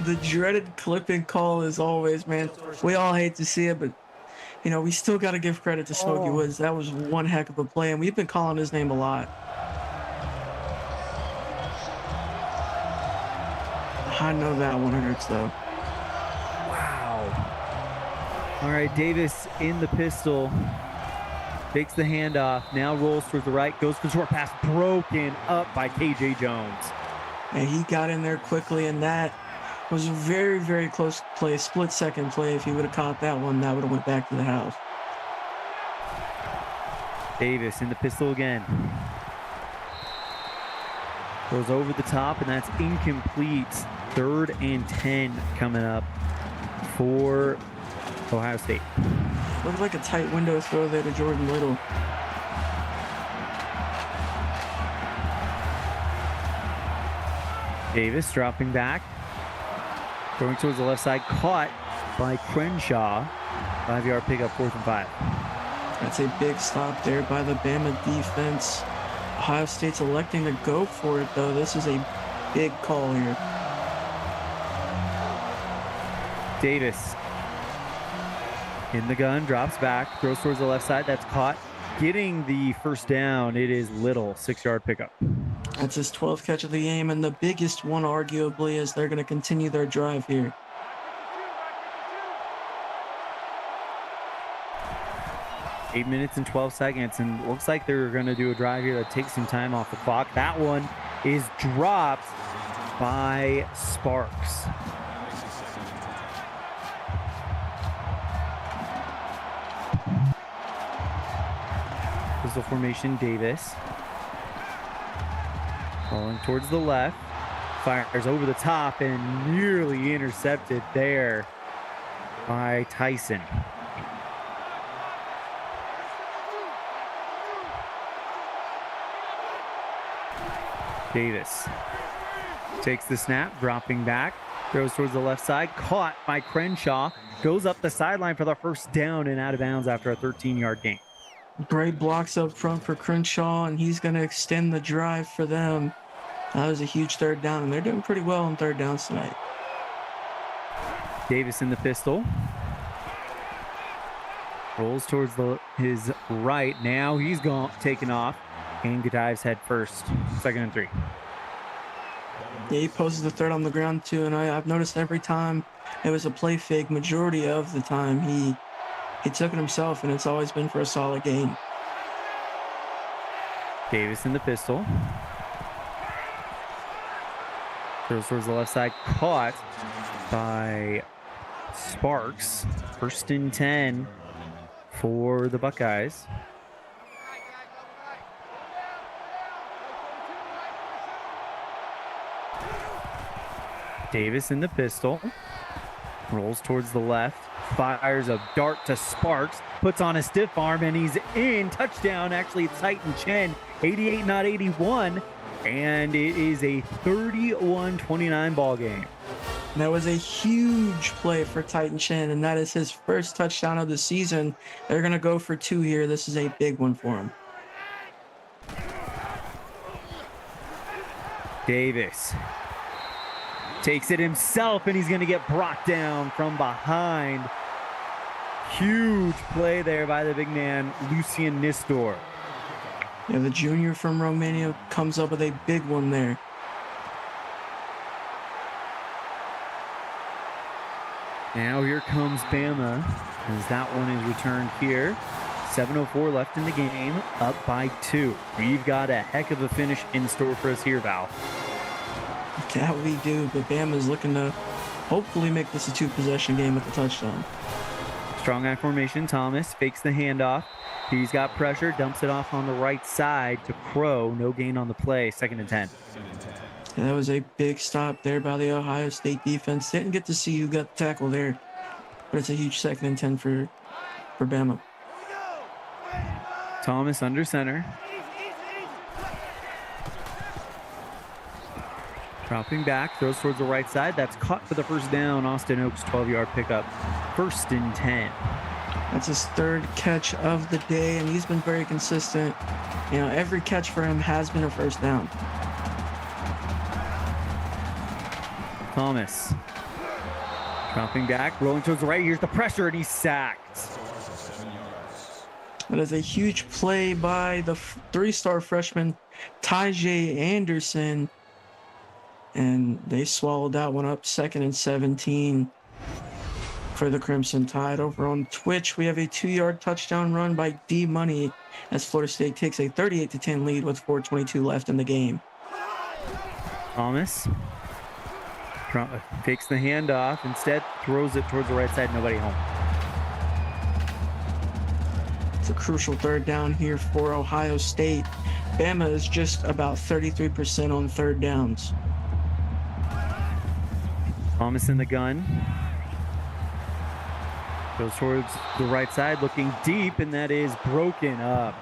The dreaded clipping call as always, man. We all hate to see it, but we still got to give credit to Smokey Woods. That was one heck of a play, and we've been calling his name a lot. I know that one hurts, though. Wow. All right, Davis in the pistol. Takes the handoff. Now rolls towards the right. Goes for the short pass. Broken up by KJ Jones. And he got in there quickly, and that was a very, very close play, split-second play. If he would have caught that one, that would have went back to the house. Davis in the pistol again. Goes over the top, and that's incomplete. 3rd and 10 coming up for Ohio State. Looked like a tight window throw there to Jordan Little. Davis dropping back. Going towards the left side. Caught by Crenshaw. 5-yard pickup, 4th and 5. That's a big stop there by the Bama defense. Ohio State's electing to go for it, though. This is a big call here. Davis in the gun, drops back, throws towards the left side. That's caught. Getting the first down, it is Little, 6-yard pickup. That's his 12th catch of the game, and the biggest one, arguably, as they're going to continue their drive here. Eight minutes and 12 seconds, and looks like they're going to do a drive here that takes some time off the clock. That one is dropped by Sparks. Pistol formation, Davis. Rolling towards the left. Fires over the top and nearly intercepted there by Tyson. Davis takes the snap, dropping back, throws towards the left side, caught by Crenshaw, goes up the sideline for the first down and out of bounds after a 13-yard gain. Great blocks up front for Crenshaw, and he's going to extend the drive for them. That was a huge 3rd down, and they're doing pretty well on 3rd downs tonight. Davis in the pistol. Rolls towards his right. Now he's taken off and dives head first. 2nd and 3. Yeah, he poses the 3rd on the ground too, and I've noticed every time it was a play fake, majority of the time he took it himself, and it's always been for a solid gain. Davis in the pistol. Throws towards the left side, caught by Sparks. 1st and 10 for the Buckeyes. Davis in the pistol. Rolls towards the left. Fires a dart to Sparks. Puts on a stiff arm, and he's in. Touchdown. Actually, it's Titan Chen. 88, not 81. And it is a 31-29 ball game. That was a huge play for Titan Chen, and that is his first touchdown of the season. They're going to go for 2 here. This is a big one for him. Davis takes it himself, and he's going to get brought down from behind. Huge play there by the big man, Lucian Nistor. Yeah, the junior from Romania comes up with a big one there. Now here comes Bama, as that one is returned here. 7:04 left in the game, up by 2. We've got a heck of a finish in store for us here, Val. That we do, but Bama's looking to hopefully make this a 2-possession game with a touchdown. Strong eye formation. Thomas fakes the handoff. He's got pressure, dumps it off on the right side to Crow. No gain on the play. 2nd and 10. Yeah, that was a big stop there by the Ohio State defense. Didn't get to see who got the tackle there, but it's a huge 2nd and 10 for Bama. Thomas under center. Dropping back, throws towards the right side. That's caught for the first down. Austin Oaks 12-yard pickup. 1st and 10. That's his 3rd catch of the day, and he's been very consistent. You know, every catch for him has been a first down. Thomas dropping back, rolling towards the right. Here's the pressure, and he's sacked. That is a huge play by the 3-star freshman, Tyjae Anderson. And they swallowed that one up. 2nd and 17 for the Crimson Tide. Over on Twitch, we have a 2-yard touchdown run by D Money as Florida State takes a 38-10 lead with 4:22 left in the game. Thomas takes the handoff, instead throws it towards the right side, nobody home. It's a crucial third down here for Ohio State. Bama is just about 33% on third downs. Thomas in the gun. Goes towards the right side, looking deep, and that is broken up.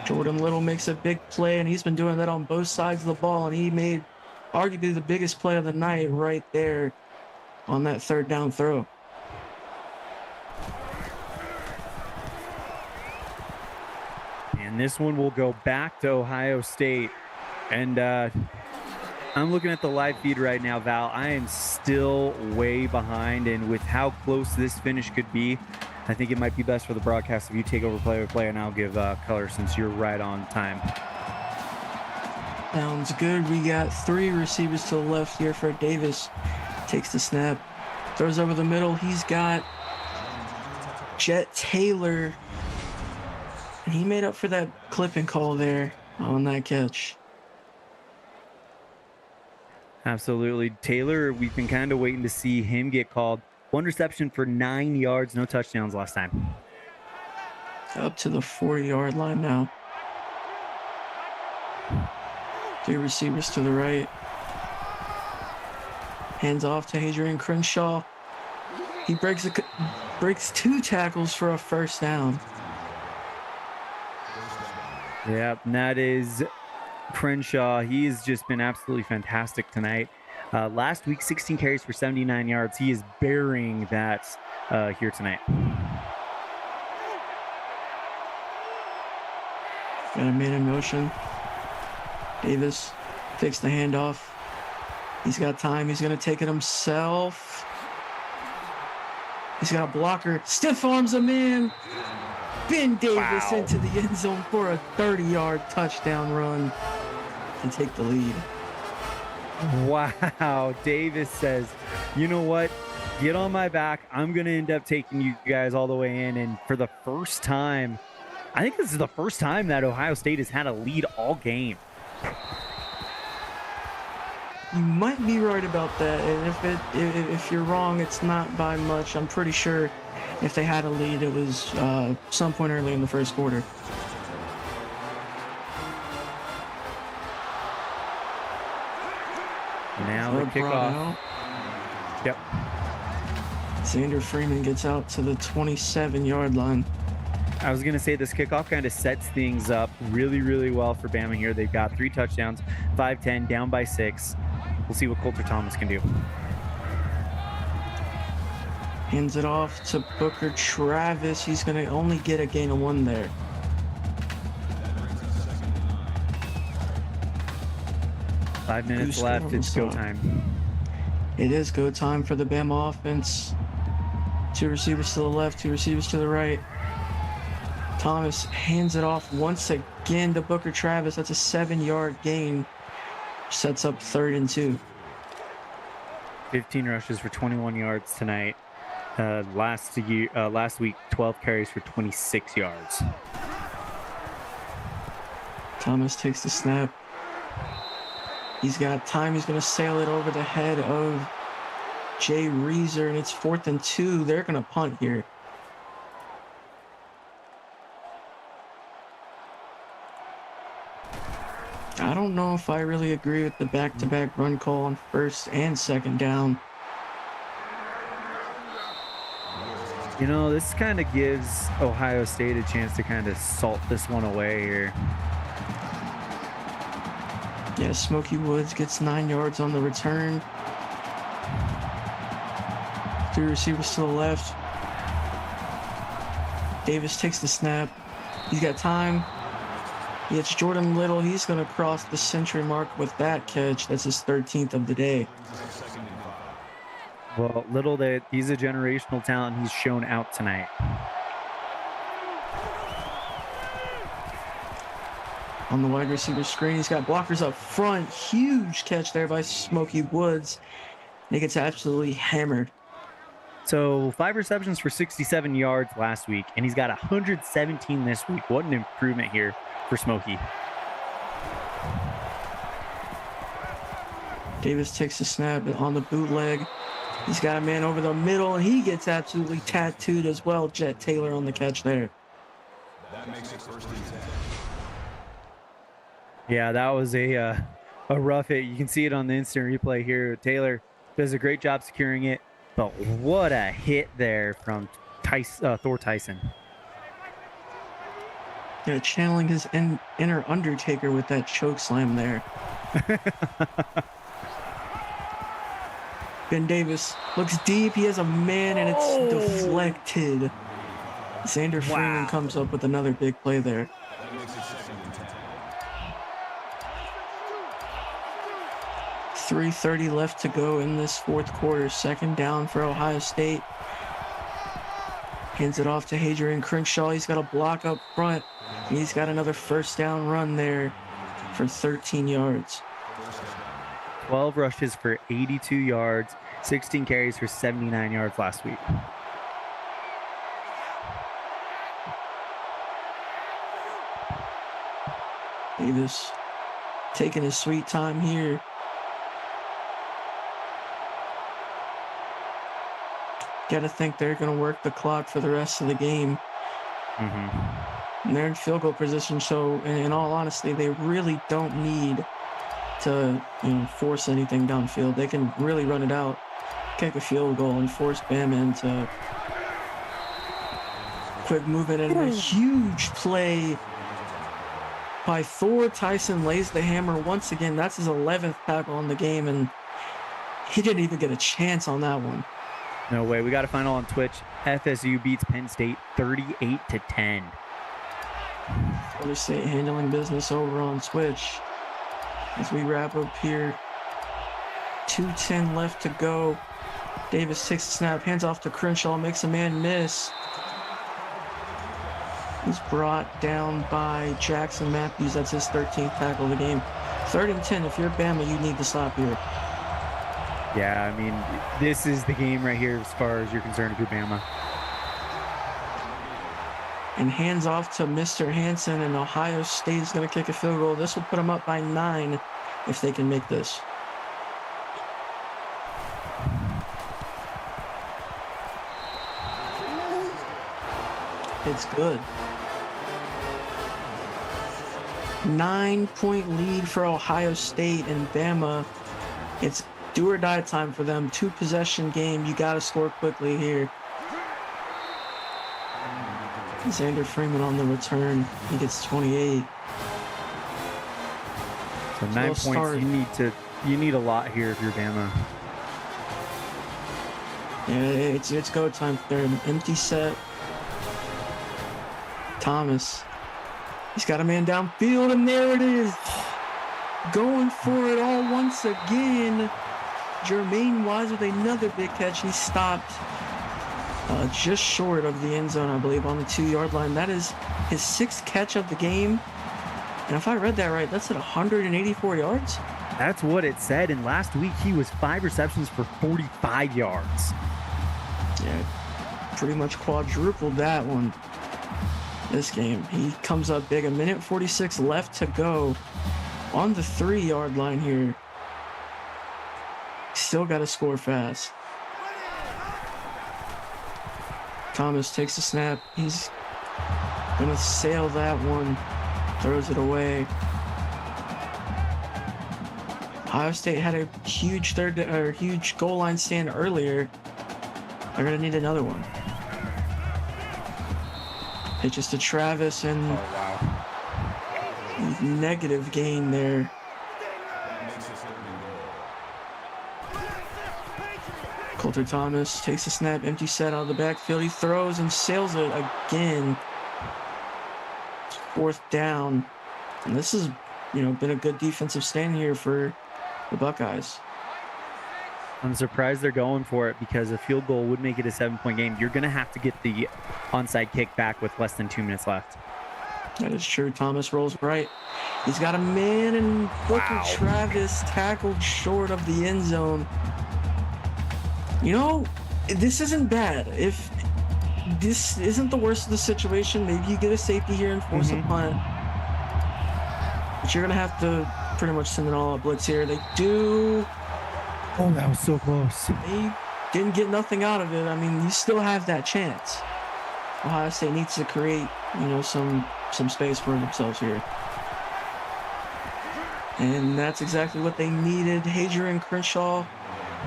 Jordan Little makes a big play, and he's been doing that on both sides of the ball, and he made arguably the biggest play of the night right there on that third down throw. And this one will go back to Ohio State. And I'm looking at the live feed right now, Val. I am still way behind, and with how close this finish could be, I think it might be best for the broadcast if you take over play-by-play, and I'll give color since you're right on time. Sounds good. We got 3 receivers to the left here for Davis. Takes the snap, throws over the middle. He's got Jet Taylor, and he made up for that clipping call there on that catch. Absolutely. Taylor, we've been kind of waiting to see him get called. 1 reception for 9 yards, no touchdowns last time. Up to the 40-yard line now. 3 receivers to the right. Hands off to Adrian Crenshaw. He breaks 2 tackles for a first down. Yep, and that is Crenshaw. He has just been absolutely fantastic tonight. Last week, 16 carries for 79 yards. He is burying that here tonight. Got a man in motion. Davis takes the handoff. He's got time. He's going to take it himself. He's got a blocker. Stiff arms him in. Ben Davis into the end zone for a 30-yard touchdown run and take the lead. Wow. Davis says, you know what? Get on my back. I'm going to end up taking you guys all the way in. And for the first time, I think this is the first time that Ohio State has had a lead all game. You might be right about that. And if you're wrong, it's not by much. I'm pretty sure if they had a lead, it was some point early in the first quarter. Now the kickoff. Yep. Xander Freeman gets out to the 27-yard line. I was going to say this kickoff kind of sets things up really, really well for Bama here. They've got 3 touchdowns, 5-10, down by 6. We'll see what Coulter Thomas can do. Hands it off to Booker Travis. He's going to only get a gain of 1 there. Five minutes left. It's go time. It is go time for the Bama offense. 2 receivers to the left, 2 receivers to the right. Thomas hands it off once again to Booker Travis. That's a 7-yard gain. Sets up 3rd and 2. 15 rushes for 21 yards tonight. Last week, 12 carries for 26 yards. Thomas takes the snap. He's got time. He's going to sail it over the head of Jay Reeser, and it's 4th and 2. They're going to punt here. I don't know if I really agree with the back-to-back run call on 1st and 2nd down. You know, this kind of gives Ohio State a chance to kind of salt this one away here. Yeah, Smokey Woods gets 9 yards on the return. 3 receivers to the left. Davis takes the snap. He's got time. It's Jordan Little. He's going to cross the century mark with that catch. That's his 13th of the day. Well, Little, he's a generational talent. He's shown out tonight. On the wide receiver screen, he's got blockers up front. Huge catch there by Smokey Woods. He gets absolutely hammered. So 5 receptions for 67 yards last week, and he's got 117 this week. What an improvement here for Smokey. Davis takes the snap on the bootleg. He's got a man over the middle, and he gets absolutely tattooed as well. Jet Taylor on the catch there. That makes it first and 10. Yeah, that was a rough hit. You can see it on the instant replay here. Taylor does a great job securing it, but what a hit there from Thor Tyson. Yeah, channeling his inner Undertaker with that choke slam there. Ben Davis looks deep. He has a man, and it's deflected. Xander Freeman comes up with another big play there. That makes it second and 10. 3:30 left to go in this fourth quarter. Second down for Ohio State. Hands it off to Hadrian Crenshaw. He's got a block up front. He's got another first down run there for 13 yards. 12 rushes for 82 yards, 16 carries for 79 yards last week. Davis taking his sweet time here. Got to think they're going to work the clock for the rest of the game. And they're in field goal position, so in all honesty, they really don't need to force anything downfield. They can really run it out, kick a field goal, and force Bama into quick movement. And a huge play by Thor Tyson lays the hammer once again. That's his 11th tackle on the game, and he didn't even get a chance on that one. No way. We got a final on Twitch. FSU beats Penn State 38-10. Florida State handling business over on Twitch. As we wrap up here, 2:10 left to go. Davis takes the snap, hands off to Crenshaw, makes a man miss. He's brought down by Jackson Matthews. That's his 13th tackle of the game. 3rd and 10. If you're Bama, you need to stop here. Yeah, I mean, this is the game right here as far as you're concerned if you're Bama. And hands off to Mr. Hansen, and Ohio State is going to kick a field goal. This will put them up by 9 if they can make this. It's good. 9-point lead for Ohio State, and Bama. It's do or die time for them. 2-possession game. You got to score quickly here. Xander Freeman on the return. He gets 28. So 9 points. You need a lot here if you're Bama. Yeah, it's go time. They're an empty set. Thomas. He's got a man downfield, and there it is. Going for it all once again. Jermaine Wise with another big catch. He stopped just short of the end zone, I believe, on the 2-yard line. That is his 6th catch of the game. And if I read that right, that's at 184 yards. That's what it said. And last week, he was 5 receptions for 45 yards. Yeah, pretty much quadrupled that one this game. He comes up big. 1:46 left to go on the 3-yard line here. Still got to score fast. Thomas takes the snap. He's going to sail that one. Throws it away. Ohio State had a huge huge goal line stand earlier. They're going to need another one. Pitches to Travis, and negative gain there. Coulter Thomas takes a snap, empty set out of the backfield. He throws and sails it again. 4th down. And this has, been a good defensive stand here for the Buckeyes. I'm surprised they're going for it because a field goal would make it a 7-point game. You're going to have to get the onside kick back with less than 2 minutes left. That is true. Thomas rolls right. He's got a man, and Booker Travis tackled short of the end zone. This isn't bad. If this isn't the worst of the situation, maybe you get a safety here and force a punt. But you're going to have to pretty much send an all-out blitz here. They do Oh, that was so close. They didn't get nothing out of it. I mean, you still have that chance. Ohio State needs to create, some space for themselves here. And that's exactly what they needed. Hadrian Crenshaw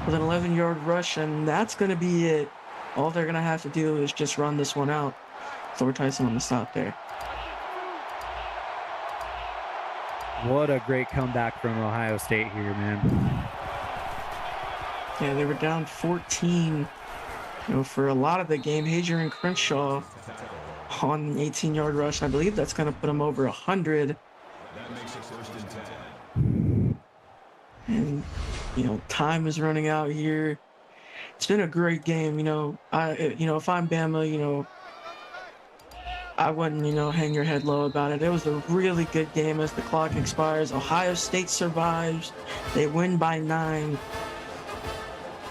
with an 11-yard rush, and that's going to be it. All they're going to have to do is just run this one out. Thor Tyson on the stop there. What a great comeback from Ohio State here, man. Yeah, they were down 14, for a lot of the game. Hadrian Crenshaw on an 18-yard rush. I believe that's going to put them over 100. That makes it first and 10. And, time is running out here. It's been a great game. If I'm Bama, I wouldn't, hang your head low about it. It was a really good game as the clock expires. Ohio State survives. They win by 9.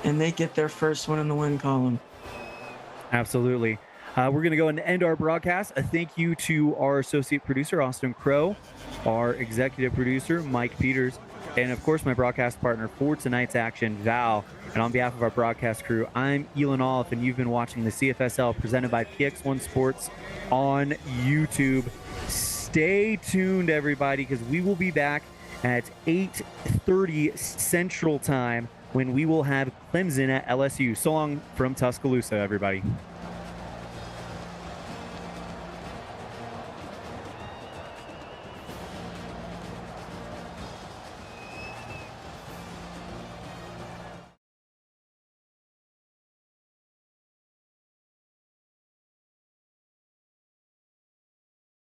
And they get their first one in the win column. Absolutely. We're going to go and end our broadcast. A thank you to our associate producer, Austin Crow, our executive producer, Mike Peters, and of course, my broadcast partner for tonight's action, Val. And on behalf of our broadcast crew, I'm Elon Olive, and you've been watching the CFSL presented by PX1 Sports on YouTube. Stay tuned, everybody, because we will be back at 8:30 Central Time when we will have Clemson at LSU. So long from Tuscaloosa, everybody.